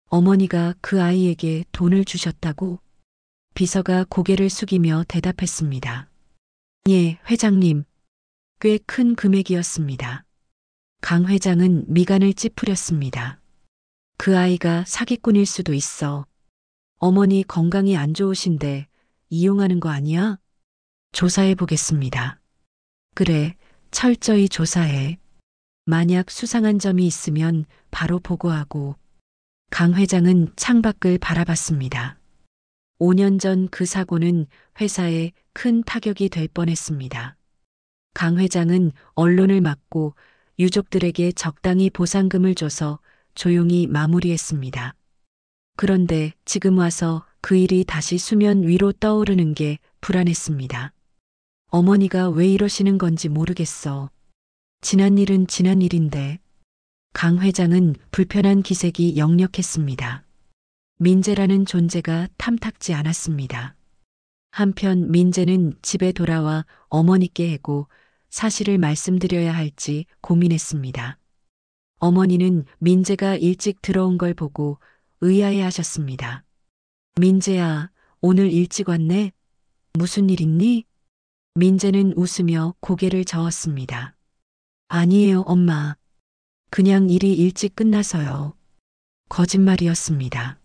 [SPEAKER 1] 어머니가 그 아이에게 돈을 주셨다고? 비서가 고개를 숙이며 대답했습니다. 예, 회장님. 꽤 큰 금액이었습니다. 강 회장은 미간을 찌푸렸습니다. 그 아이가 사기꾼일 수도 있어. 어머니 건강이 안 좋으신데 이용하는 거 아니야? 조사해 보겠습니다. 그래, 철저히 조사해. 만약 수상한 점이 있으면 바로 보고하고. 강 회장은 창밖을 바라봤습니다. 5년 전 그 사고는 회사에 큰 타격이 될 뻔했습니다. 강 회장은 언론을 막고 유족들에게 적당히 보상금을 줘서 조용히 마무리했습니다. 그런데 지금 와서 그 일이 다시 수면 위로 떠오르는 게 불안했습니다. 어머니가 왜 이러시는 건지 모르겠어. 지난 일은 지난 일인데. 강 회장은 불편한 기색이 역력했습니다. 민재라는 존재가 탐탁지 않았습니다. 한편 민재는 집에 돌아와 어머니께 해고 사실을 말씀드려야 할지 고민했습니다. 어머니는 민재가 일찍 들어온 걸 보고 의아해 하셨습니다. 민재야, 오늘 일찍 왔네? 무슨 일 있니? 민재는 웃으며 고개를 저었습니다. 아니에요, 엄마. 그냥 일이 일찍 끝나서요. 거짓말이었습니다.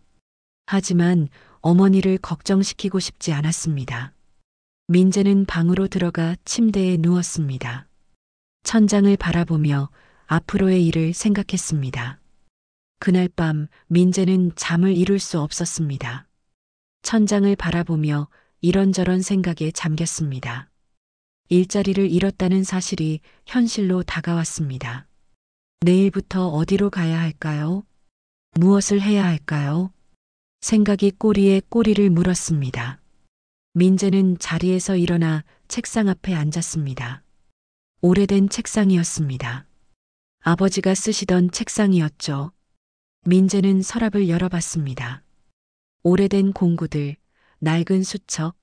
[SPEAKER 1] 하지만 어머니를 걱정시키고 싶지 않았습니다. 민재는 방으로 들어가 침대에 누웠습니다. 천장을 바라보며 앞으로의 일을 생각했습니다. 그날 밤 민재는 잠을 이룰 수 없었습니다. 천장을 바라보며 이런저런 생각에 잠겼습니다. 일자리를 잃었다는 사실이 현실로 다가왔습니다. 내일부터 어디로 가야 할까요? 무엇을 해야 할까요? 생각이 꼬리에 꼬리를 물었습니다. 민재는 자리에서 일어나 책상 앞에 앉았습니다. 오래된 책상이었습니다. 아버지가 쓰시던 책상이었죠. 민재는 서랍을 열어봤습니다. 오래된 공구들, 낡은 수첩,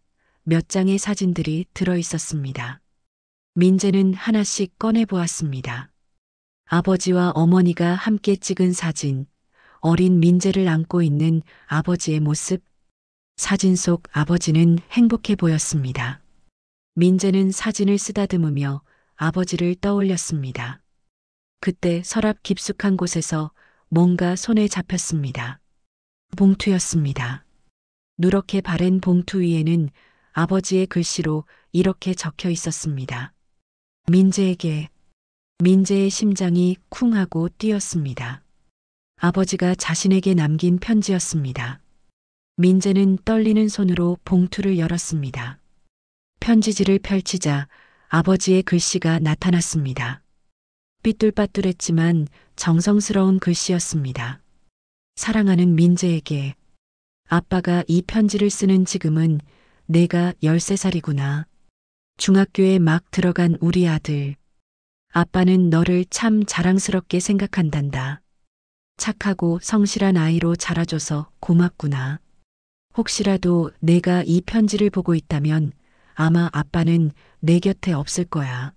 [SPEAKER 1] 몇 장의 사진들이 들어 있었습니다. 민재는 하나씩 꺼내 보았습니다. 아버지와 어머니가 함께 찍은 사진, 어린 민재를 안고 있는 아버지의 모습, 사진 속 아버지는 행복해 보였습니다. 민재는 사진을 쓰다듬으며 아버지를 떠올렸습니다. 그때 서랍 깊숙한 곳에서 뭔가 손에 잡혔습니다. 봉투였습니다. 누렇게 바랜 봉투 위에는 아버지의 글씨로 이렇게 적혀 있었습니다. 민재에게. 민재의 심장이 쿵 하고 뛰었습니다. 아버지가 자신에게 남긴 편지였습니다. 민재는 떨리는 손으로 봉투를 열었습니다. 편지지를 펼치자 아버지의 글씨가 나타났습니다. 삐뚤빠뚤했지만 정성스러운 글씨였습니다. 사랑하는 민재에게. 아빠가 이 편지를 쓰는 지금은 내가 13살이구나. 중학교에 막 들어간 우리 아들. 아빠는 너를 참 자랑스럽게 생각한단다. 착하고 성실한 아이로 자라줘서 고맙구나. 혹시라도 내가 이 편지를 보고 있다면 아마 아빠는 내 곁에 없을 거야.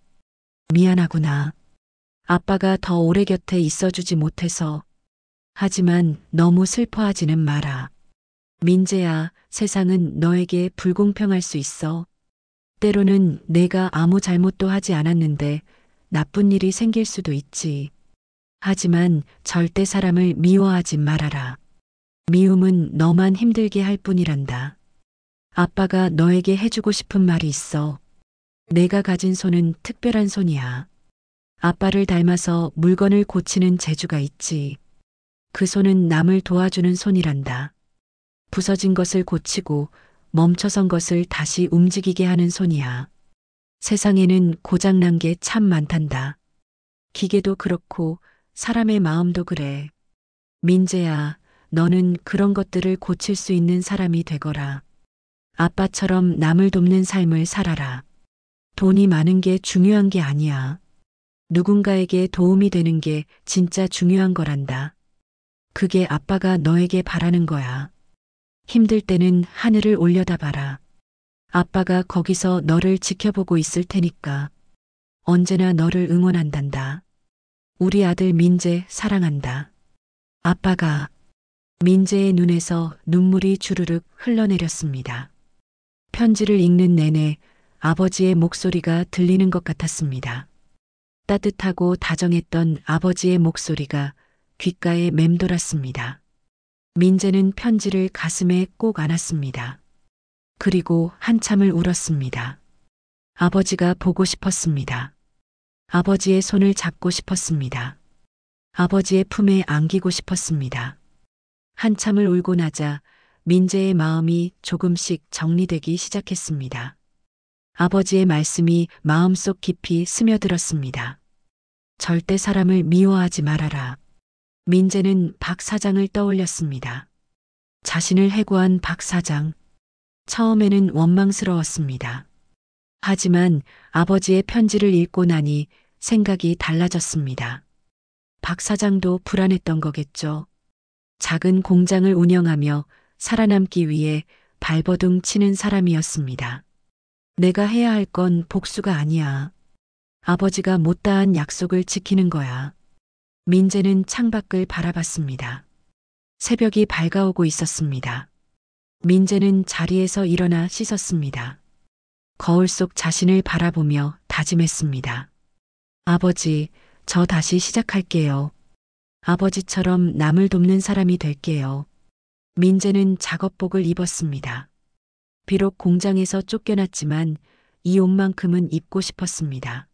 [SPEAKER 1] 미안하구나. 아빠가 더 오래 곁에 있어주지 못해서. 하지만 너무 슬퍼하지는 마라. 민재야, 세상은 너에게 불공평할 수 있어. 때로는 내가 아무 잘못도 하지 않았는데 나쁜 일이 생길 수도 있지. 하지만 절대 사람을 미워하지 말아라. 미움은 너만 힘들게 할 뿐이란다. 아빠가 너에게 해주고 싶은 말이 있어. 내가 가진 손은 특별한 손이야. 아빠를 닮아서 물건을 고치는 재주가 있지. 그 손은 남을 도와주는 손이란다. 부서진 것을 고치고 멈춰선 것을 다시 움직이게 하는 손이야. 세상에는 고장난 게 참 많단다. 기계도 그렇고 사람의 마음도 그래. 민재야, 너는 그런 것들을 고칠 수 있는 사람이 되거라. 아빠처럼 남을 돕는 삶을 살아라. 돈이 많은 게 중요한 게 아니야. 누군가에게 도움이 되는 게 진짜 중요한 거란다. 그게 아빠가 너에게 바라는 거야. 힘들 때는 하늘을 올려다봐라. 아빠가 거기서 너를 지켜보고 있을 테니까. 언제나 너를 응원한단다. 우리 아들 민재 사랑한다. 아빠가. 민재의 눈에서 눈물이 주르륵 흘러내렸습니다. 편지를 읽는 내내 아버지의 목소리가 들리는 것 같았습니다. 따뜻하고 다정했던 아버지의 목소리가 귓가에 맴돌았습니다. 민재는 편지를 가슴에 꼭 안았습니다. 그리고 한참을 울었습니다. 아버지가 보고 싶었습니다. 아버지의 손을 잡고 싶었습니다. 아버지의 품에 안기고 싶었습니다. 한참을 울고 나자 민재의 마음이 조금씩 정리되기 시작했습니다. 아버지의 말씀이 마음속 깊이 스며들었습니다. 절대 사람을 미워하지 말아라. 민재는 박 사장을 떠올렸습니다. 자신을 해고한 박 사장. 처음에는 원망스러웠습니다. 하지만 아버지의 편지를 읽고 나니 생각이 달라졌습니다. 박 사장도 불안했던 거겠죠. 작은 공장을 운영하며 살아남기 위해 발버둥 치는 사람이었습니다. 내가 해야 할 건 복수가 아니야. 아버지가 못다한 약속을 지키는 거야. 민재는 창밖을 바라봤습니다. 새벽이 밝아오고 있었습니다. 민재는 자리에서 일어나 씻었습니다. 거울 속 자신을 바라보며 다짐했습니다. 아버지, 저 다시 시작할게요. 아버지처럼 남을 돕는 사람이 될게요. 민재는 작업복을 입었습니다. 비록 공장에서 쫓겨났지만 이 옷만큼은 입고 싶었습니다.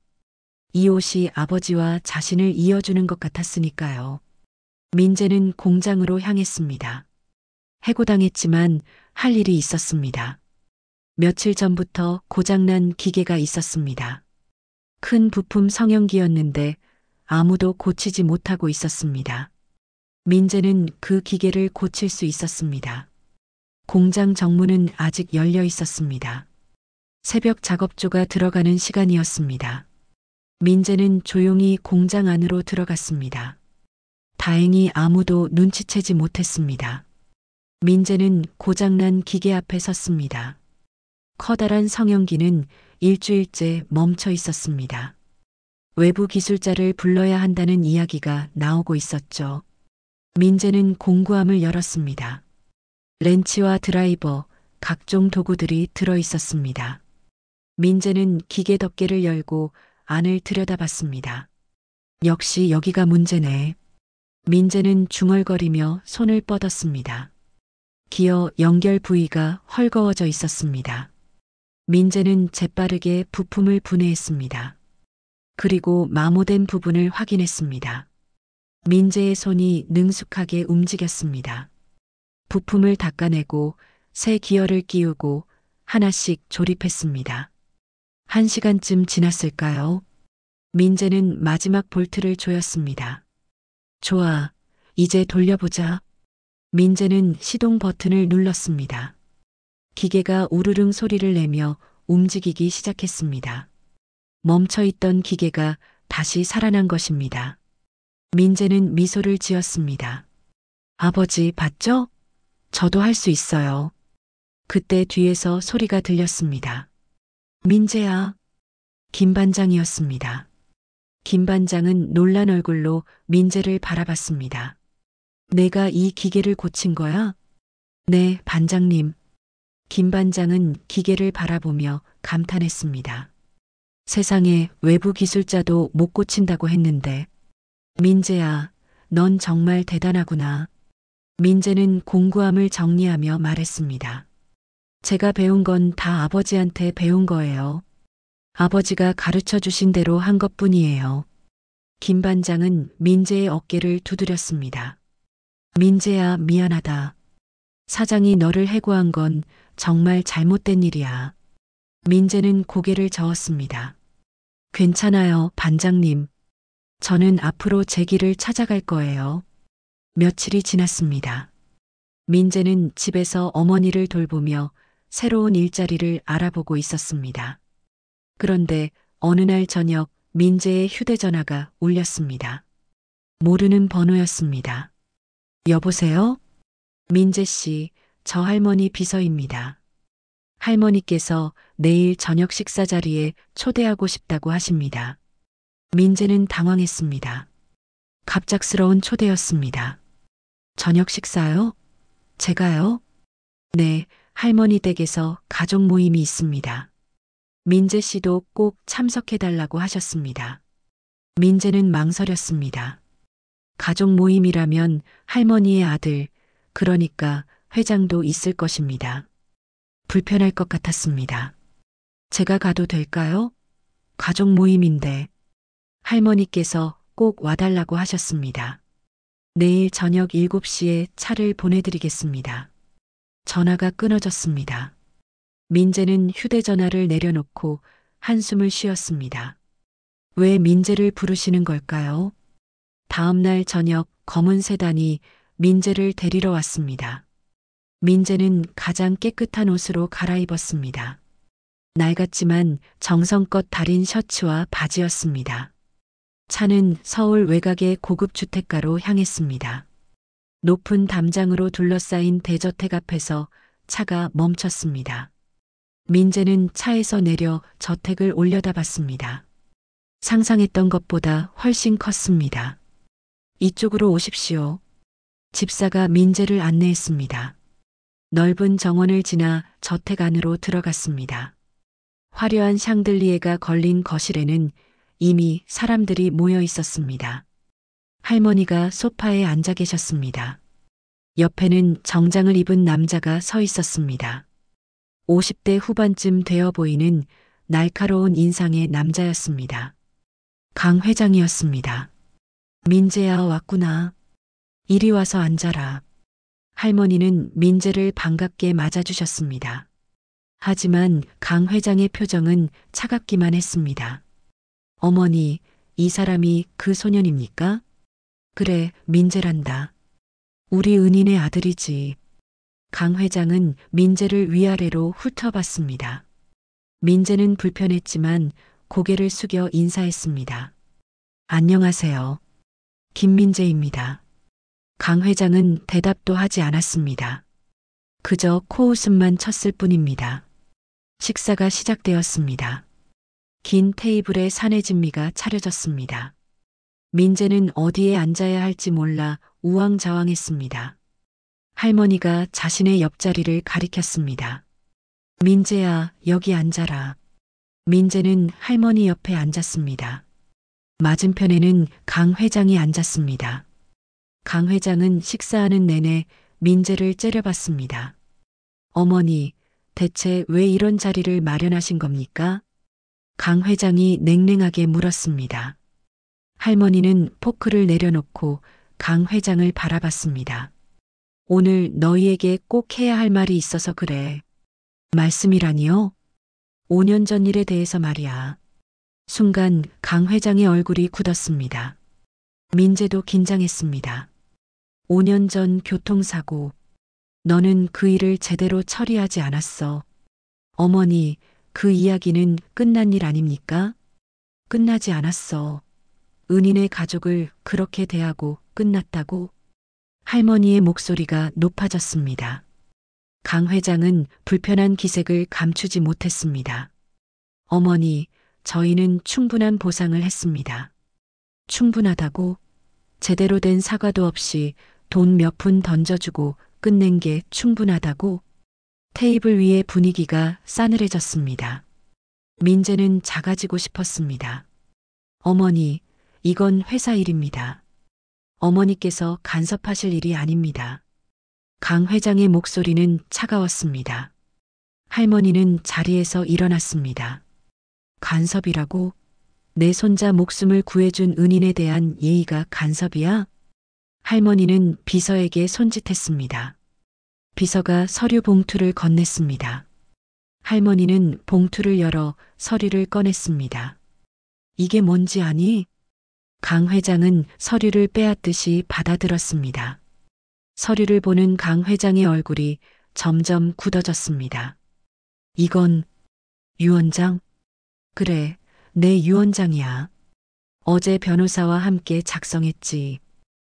[SPEAKER 1] 이 옷이 아버지와 자신을 이어주는 것 같았으니까요. 민재는 공장으로 향했습니다. 해고당했지만 할 일이 있었습니다. 며칠 전부터 고장난 기계가 있었습니다. 큰 부품 성형기였는데 아무도 고치지 못하고 있었습니다. 민재는 그 기계를 고칠 수 있었습니다. 공장 정문은 아직 열려 있었습니다. 새벽 작업조가 들어가는 시간이었습니다. 민재는 조용히 공장 안으로 들어갔습니다. 다행히 아무도 눈치채지 못했습니다. 민재는 고장난 기계 앞에 섰습니다. 커다란 성형기는 일주일째 멈춰 있었습니다. 외부 기술자를 불러야 한다는 이야기가 나오고 있었죠. 민재는 공구함을 열었습니다. 렌치와 드라이버, 각종 도구들이 들어 있었습니다. 민재는 기계 덮개를 열고 안을 들여다봤습니다. 역시 여기가 문제네. 민재는 중얼거리며 손을 뻗었습니다. 기어 연결 부위가 헐거워져 있었습니다. 민재는 재빠르게 부품을 분해했습니다. 그리고 마모된 부분을 확인했습니다. 민재의 손이 능숙하게 움직였습니다. 부품을 닦아내고 새 기어를 끼우고 하나씩 조립했습니다. 1시간쯤 지났을까요? 민재는 마지막 볼트를 조였습니다. 좋아, 이제 돌려보자. 민재는 시동 버튼을 눌렀습니다. 기계가 우르릉 소리를 내며 움직이기 시작했습니다. 멈춰있던 기계가 다시 살아난 것입니다. 민재는 미소를 지었습니다. 아버지, 봤죠? 저도 할 수 있어요. 그때 뒤에서 소리가 들렸습니다. 민재야. 김 반장이었습니다. 김 반장은 놀란 얼굴로 민재를 바라봤습니다. 내가 이 기계를 고친 거야? 네, 반장님. 김 반장은 기계를 바라보며 감탄했습니다. 세상에 외부 기술자도 못 고친다고 했는데. 민재야, 넌 정말 대단하구나. 민재는 공구함을 정리하며 말했습니다. 제가 배운 건 다 아버지한테 배운 거예요. 아버지가 가르쳐 주신 대로 한 것뿐이에요. 김 반장은 민재의 어깨를 두드렸습니다. 민재야, 미안하다. 사장이 너를 해고한 건 정말 잘못된 일이야. 민재는 고개를 저었습니다. 괜찮아요, 반장님. 저는 앞으로 제 길을 찾아갈 거예요. 며칠이 지났습니다. 민재는 집에서 어머니를 돌보며 새로운 일자리를 알아보고 있었습니다. 그런데 어느 날 저녁 민재의 휴대전화가 울렸습니다. 모르는 번호였습니다. 여보세요? 민재 씨, 저 할머니 비서입니다. 할머니께서 내일 저녁 식사 자리에 초대하고 싶다고 하십니다. 민재는 당황했습니다. 갑작스러운 초대였습니다. 저녁 식사요? 제가요? 네, 할머니 댁에서 가족 모임이 있습니다. 민재 씨도 꼭 참석해달라고 하셨습니다. 민재는 망설였습니다. 가족 모임이라면 할머니의 아들, 그러니까 회장도 있을 것입니다. 불편할 것 같았습니다. 제가 가도 될까요? 가족 모임인데. 할머니께서 꼭 와달라고 하셨습니다. 내일 저녁 7시에 차를 보내드리겠습니다. 전화가 끊어졌습니다. 민재는 휴대전화를 내려놓고 한숨을 쉬었습니다. 왜 민재를 부르시는 걸까요? 다음 날 저녁 검은 세단이 민재를 데리러 왔습니다. 민재는 가장 깨끗한 옷으로 갈아입었습니다. 낡았지만 정성껏 다린 셔츠와 바지였습니다. 차는 서울 외곽의 고급 주택가로 향했습니다. 높은 담장으로 둘러싸인 대저택 앞에서 차가 멈췄습니다. 민재는 차에서 내려 저택을 올려다봤습니다. 상상했던 것보다 훨씬 컸습니다. 이쪽으로 오십시오. 집사가 민재를 안내했습니다. 넓은 정원을 지나 저택 안으로 들어갔습니다. 화려한 샹들리에가 걸린 거실에는 이미 사람들이 모여 있었습니다. 할머니가 소파에 앉아 계셨습니다. 옆에는 정장을 입은 남자가 서 있었습니다. 50대 후반쯤 되어 보이는 날카로운 인상의 남자였습니다. 강 회장이었습니다. 민재야, 왔구나. 이리 와서 앉아라. 할머니는 민재를 반갑게 맞아주셨습니다. 하지만 강 회장의 표정은 차갑기만 했습니다. 어머니, 이 사람이 그 소년입니까? 그래, 민재란다. 우리 은인의 아들이지. 강 회장은 민재를 위아래로 훑어봤습니다. 민재는 불편했지만 고개를 숙여 인사했습니다. 안녕하세요. 김민재입니다. 강 회장은 대답도 하지 않았습니다. 그저 코웃음만 쳤을 뿐입니다. 식사가 시작되었습니다. 긴 테이블에 사내진미가 차려졌습니다. 민재는 어디에 앉아야 할지 몰라 우왕좌왕했습니다. 할머니가 자신의 옆자리를 가리켰습니다. 민재야, 여기 앉아라. 민재는 할머니 옆에 앉았습니다. 맞은편에는 강 회장이 앉았습니다. 강 회장은 식사하는 내내 민재를 째려봤습니다. 어머니, 대체 왜 이런 자리를 마련하신 겁니까? 강 회장이 냉랭하게 물었습니다. 할머니는 포크를 내려놓고 강 회장을 바라봤습니다. 오늘 너희에게 꼭 해야 할 말이 있어서 그래. 말씀이라니요? 5년 전 일에 대해서 말이야. 순간 강 회장의 얼굴이 굳었습니다. 민재도 긴장했습니다. 5년 전 교통사고. 너는 그 일을 제대로 처리하지 않았어. 어머니, 그 이야기는 끝난 일 아닙니까? 끝나지 않았어. 은인의 가족을 그렇게 대하고 끝났다고? 할머니의 목소리가 높아졌습니다. 강 회장은 불편한 기색을 감추지 못했습니다. 어머니, 저희는 충분한 보상을 했습니다. 충분하다고? 제대로 된 사과도 없이 돈 몇 푼 던져주고 끝낸 게 충분하다고? 테이블 위의 분위기가 싸늘해졌습니다. 민재는 작아지고 싶었습니다. 어머니, 이건 회사 일입니다. 어머니께서 간섭하실 일이 아닙니다. 강 회장의 목소리는 차가웠습니다. 할머니는 자리에서 일어났습니다. 간섭이라고? 내 손자 목숨을 구해준 은인에 대한 예의가 간섭이야? 할머니는 비서에게 손짓했습니다. 비서가 서류 봉투를 건넸습니다. 할머니는 봉투를 열어 서류를 꺼냈습니다. 이게 뭔지 아니? 강 회장은 서류를 빼앗듯이 받아들었습니다. 서류를 보는 강 회장의 얼굴이 점점 굳어졌습니다. 이건 유언장? 그래, 내 유언장이야. 어제 변호사와 함께 작성했지.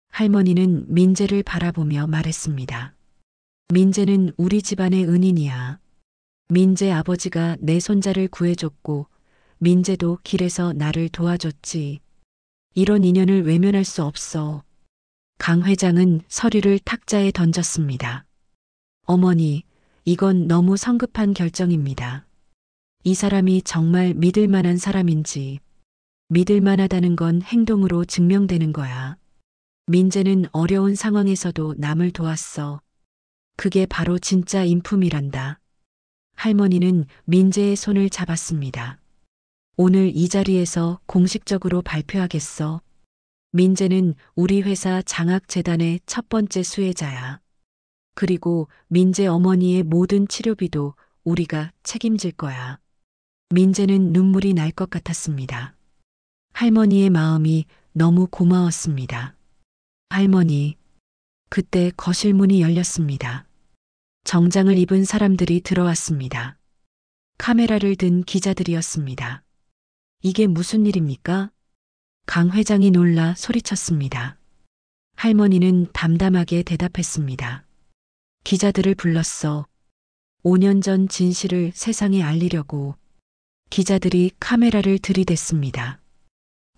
[SPEAKER 1] 할머니는 민재를 바라보며 말했습니다. 민재는 우리 집안의 은인이야. 민재 아버지가 내 손자를 구해줬고 민재도 길에서 나를 도와줬지. 이런 인연을 외면할 수 없어. 강 회장은 서류를 탁자에 던졌습니다. 어머니, 이건 너무 성급한 결정입니다. 이 사람이 정말 믿을 만한 사람인지, 믿을 만하다는 건 행동으로 증명되는 거야. 민재는 어려운 상황에서도 남을 도왔어. 그게 바로 진짜 인품이란다. 할머니는 민재의 손을 잡았습니다. 오늘 이 자리에서 공식적으로 발표하겠어. 민재는 우리 회사 장학재단의 첫 번째 수혜자야. 그리고 민재 어머니의 모든 치료비도 우리가 책임질 거야. 민재는 눈물이 날 것 같았습니다. 할머니의 마음이 너무 고마웠습니다. 할머니, 그때 거실 문이 열렸습니다. 정장을 입은 사람들이 들어왔습니다. 카메라를 든 기자들이었습니다. 이게 무슨 일입니까? 강 회장이 놀라 소리쳤습니다. 할머니는 담담하게 대답했습니다. 기자들을 불렀어. 5년 전 진실을 세상에 알리려고. 기자들이 카메라를 들이댔습니다.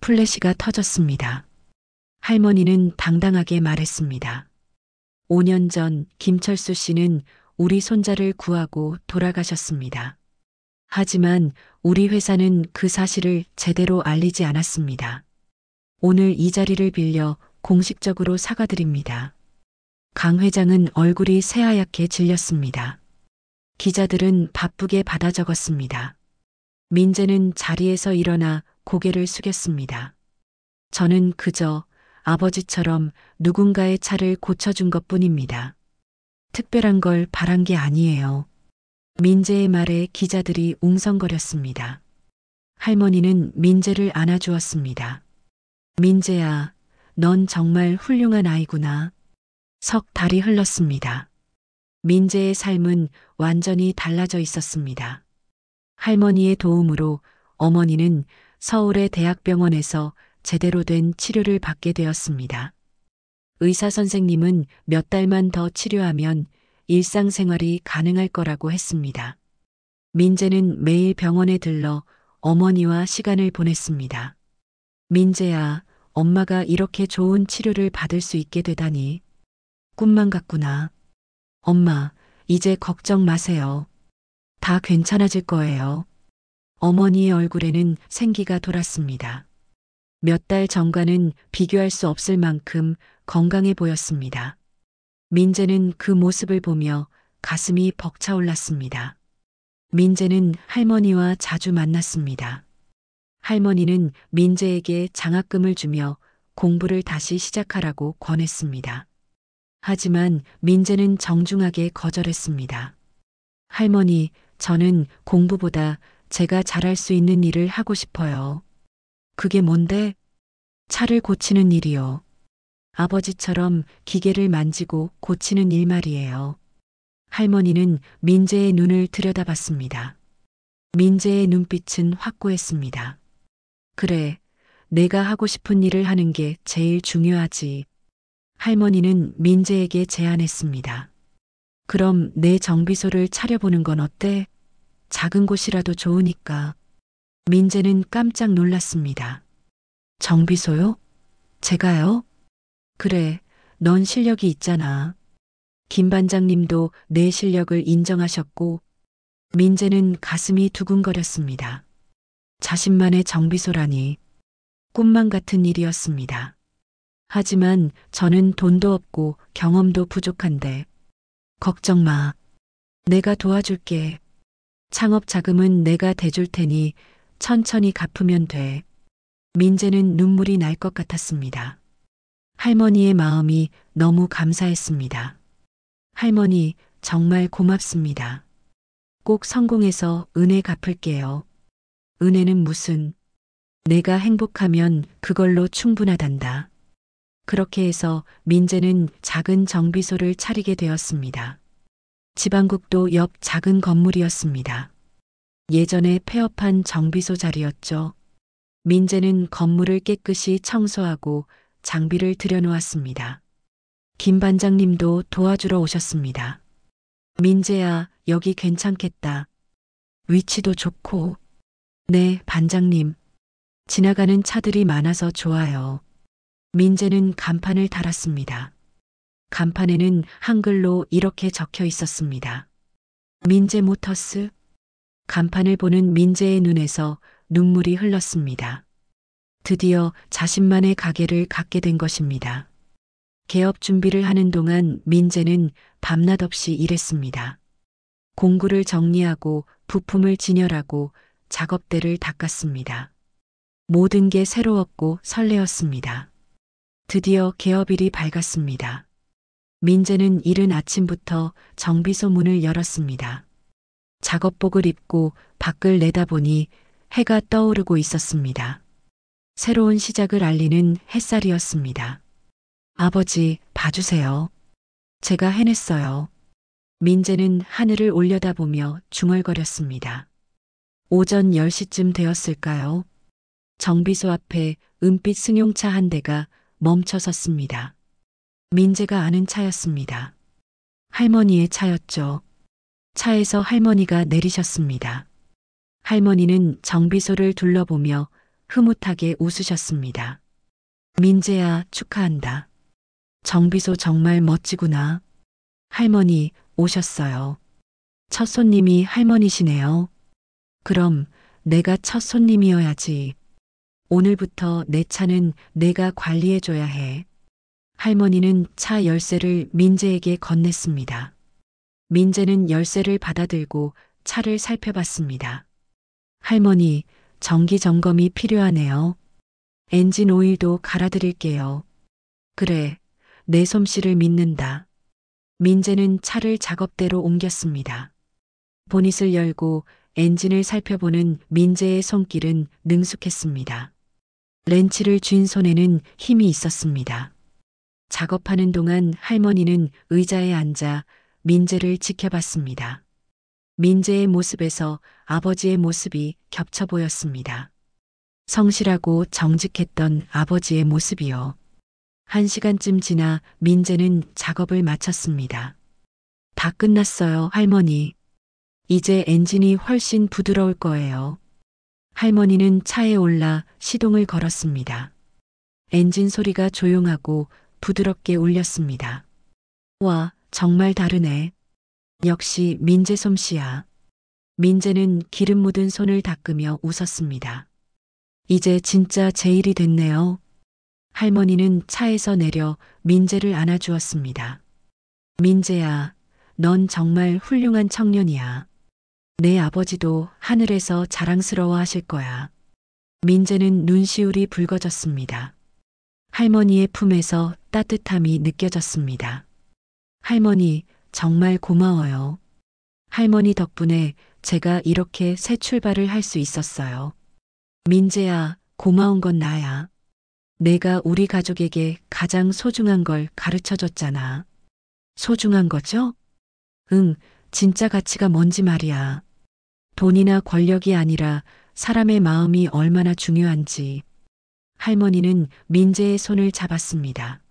[SPEAKER 1] 플래시가 터졌습니다. 할머니는 당당하게 말했습니다. 5년 전 김철수 씨는 우리 손자를 구하고 돌아가셨습니다. 하지만 우리 회사는 그 사실을 제대로 알리지 않았습니다. 오늘 이 자리를 빌려 공식적으로 사과드립니다. 강 회장은 얼굴이 새하얗게 질렸습니다. 기자들은 바쁘게 받아 적었습니다. 민재는 자리에서 일어나 고개를 숙였습니다. 저는 그저 아버지처럼 누군가의 차를 고쳐준 것뿐입니다. 특별한 걸 바란 게 아니에요. 민재의 말에 기자들이 웅성거렸습니다. 할머니는 민재를 안아주었습니다. 민재야, 넌 정말 훌륭한 아이구나. 석 달이 흘렀습니다. 민재의 삶은 완전히 달라져 있었습니다. 할머니의 도움으로 어머니는 서울의 대학병원에서 제대로 된 치료를 받게 되었습니다. 의사 선생님은 몇 달만 더 치료하면 일상생활이 가능할 거라고 했습니다. 민재는 매일 병원에 들러 어머니와 시간을 보냈습니다. 민재야, 엄마가 이렇게 좋은 치료를 받을 수 있게 되다니. 꿈만 같구나. 엄마, 이제 걱정 마세요. 다 괜찮아질 거예요. 어머니의 얼굴에는 생기가 돌았습니다. 몇 달 전과는 비교할 수 없을 만큼 건강해 보였습니다. 민재는 그 모습을 보며 가슴이 벅차올랐습니다. 민재는 할머니와 자주 만났습니다. 할머니는 민재에게 장학금을 주며 공부를 다시 시작하라고 권했습니다. 하지만 민재는 정중하게 거절했습니다. 할머니, 저는 공부보다 제가 잘할 수 있는 일을 하고 싶어요. 그게 뭔데? 차를 고치는 일이요. 아버지처럼 기계를 만지고 고치는 일 말이에요. 할머니는 민재의 눈을 들여다봤습니다. 민재의 눈빛은 확고했습니다. 그래, 내가 하고 싶은 일을 하는 게 제일 중요하지. 할머니는 민재에게 제안했습니다. 그럼 내 정비소를 차려보는 건 어때? 작은 곳이라도 좋으니까. 민재는 깜짝 놀랐습니다. 정비소요? 제가요? 그래, 넌 실력이 있잖아. 김 반장님도 내 실력을 인정하셨고, 민재는 가슴이 두근거렸습니다. 자신만의 정비소라니 꿈만 같은 일이었습니다. 하지만 저는 돈도 없고 경험도 부족한데. 걱정 마. 내가 도와줄게. 창업 자금은 내가 대줄 테니 천천히 갚으면 돼. 민재는 눈물이 날 것 같았습니다. 할머니의 마음이 너무 감사했습니다. 할머니, 정말 고맙습니다. 꼭 성공해서 은혜 갚을게요. 은혜는 무슨? 내가 행복하면 그걸로 충분하단다. 그렇게 해서 민재는 작은 정비소를 차리게 되었습니다. 지방국도 옆 작은 건물이었습니다. 예전에 폐업한 정비소 자리였죠. 민재는 건물을 깨끗이 청소하고 장비를 들여놓았습니다. 김 반장님도 도와주러 오셨습니다. 민재야, 여기 괜찮겠다. 위치도 좋고. 네, 반장님. 지나가는 차들이 많아서 좋아요. 민재는 간판을 달았습니다. 간판에는 한글로 이렇게 적혀 있었습니다. 민재 모터스. 간판을 보는 민재의 눈에서 눈물이 흘렀습니다. 드디어 자신만의 가게를 갖게 된 것입니다. 개업 준비를 하는 동안 민재는 밤낮 없이 일했습니다. 공구를 정리하고 부품을 진열하고 작업대를 닦았습니다. 모든 게 새로웠고 설레었습니다. 드디어 개업일이 밝았습니다. 민재는 이른 아침부터 정비소 문을 열었습니다. 작업복을 입고 밖을 내다보니 해가 떠오르고 있었습니다. 새로운 시작을 알리는 햇살이었습니다. 아버지, 봐주세요. 제가 해냈어요. 민재는 하늘을 올려다보며 중얼거렸습니다. 오전 10시쯤 되었을까요? 정비소 앞에 은빛 승용차 한 대가 멈춰 섰습니다. 민재가 아는 차였습니다. 할머니의 차였죠. 차에서 할머니가 내리셨습니다. 할머니는 정비소를 둘러보며 흐뭇하게 웃으셨습니다. 민재야, 축하한다. 정비소 정말 멋지구나. 할머니, 오셨어요. 첫 손님이 할머니시네요. 그럼 내가 첫 손님이어야지. 오늘부터 내 차는 내가 관리해줘야 해. 할머니는 차 열쇠를 민재에게 건넸습니다. 민재는 열쇠를 받아들고 차를 살펴봤습니다. 할머니, 정기 점검이 필요하네요. 엔진 오일도 갈아드릴게요. 그래, 내 솜씨를 믿는다. 민재는 차를 작업대로 옮겼습니다. 보닛을 열고 엔진을 살펴보는 민재의 손길은 능숙했습니다. 렌치를 쥔 손에는 힘이 있었습니다. 작업하는 동안 할머니는 의자에 앉아 민재를 지켜봤습니다. 민재의 모습에서 아버지의 모습이 겹쳐 보였습니다. 성실하고 정직했던 아버지의 모습이요. 1시간쯤 지나 민재는 작업을 마쳤습니다. 다 끝났어요, 할머니. 이제 엔진이 훨씬 부드러울 거예요. 할머니는 차에 올라 시동을 걸었습니다. 엔진 소리가 조용하고 부드럽게 울렸습니다. 와, 정말 다르네. 역시 민재 솜씨야. 민재는 기름 묻은 손을 닦으며 웃었습니다. 이제 진짜 제 일이 됐네요. 할머니는 차에서 내려 민재를 안아주었습니다. 민재야, 넌 정말 훌륭한 청년이야. 내 아버지도 하늘에서 자랑스러워 하실 거야. 민재는 눈시울이 붉어졌습니다. 할머니의 품에서 따뜻함이 느껴졌습니다. 할머니, 정말 고마워요. 할머니 덕분에 제가 이렇게 새 출발을 할 수 있었어요. 민재야, 고마운 건 나야. 내가 우리 가족에게 가장 소중한 걸 가르쳐 줬잖아. 소중한 거죠? 응, 진짜 가치가 뭔지 말이야. 돈이나 권력이 아니라 사람의 마음이 얼마나 중요한지. 할머니는 민재의 손을 잡았습니다.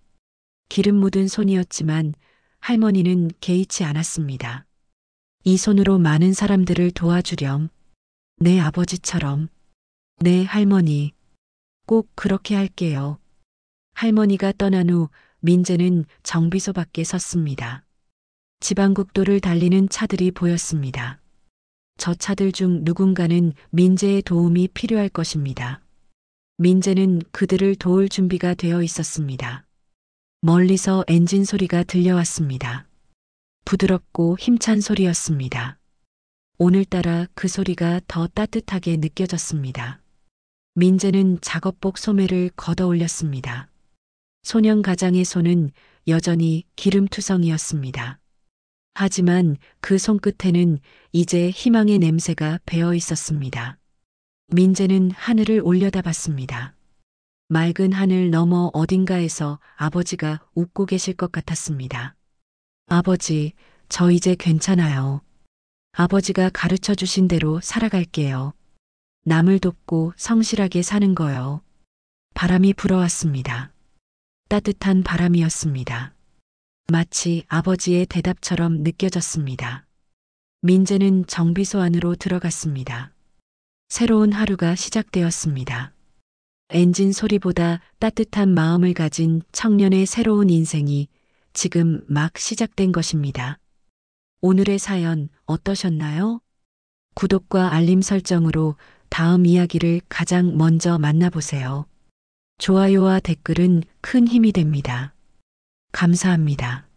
[SPEAKER 1] 기름 묻은 손이었지만 할머니는 개의치 않았습니다. 이 손으로 많은 사람들을 도와주렴. 내 아버지처럼. 네, 할머니. 꼭 그렇게 할게요. 할머니가 떠난 후 민재는 정비소 밖에 섰습니다. 지방국도를 달리는 차들이 보였습니다. 저 차들 중 누군가는 민재의 도움이 필요할 것입니다. 민재는 그들을 도울 준비가 되어 있었습니다. 멀리서 엔진 소리가 들려왔습니다. 부드럽고 힘찬 소리였습니다. 오늘따라 그 소리가 더 따뜻하게 느껴졌습니다. 민재는 작업복 소매를 걷어 올렸습니다. 소년 가장의 손은 여전히 기름투성이었습니다. 하지만 그 손끝에는 이제 희망의 냄새가 배어 있었습니다. 민재는 하늘을 올려다봤습니다. 맑은 하늘 너머 어딘가에서 아버지가 웃고 계실 것 같았습니다. 아버지, 저 이제 괜찮아요. 아버지가 가르쳐 주신 대로 살아갈게요. 남을 돕고 성실하게 사는 거요. 바람이 불어왔습니다. 따뜻한 바람이었습니다. 마치 아버지의 대답처럼 느껴졌습니다. 민재는 정비소 안으로 들어갔습니다. 새로운 하루가 시작되었습니다. 엔진 소리보다 따뜻한 마음을 가진 청년의 새로운 인생이 지금 막 시작된 것입니다. 오늘의 사연 어떠셨나요? 구독과 알림 설정으로 다음 이야기를 가장 먼저 만나보세요. 좋아요와 댓글은 큰 힘이 됩니다. 감사합니다.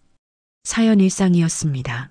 [SPEAKER 1] 사연 일상이었습니다.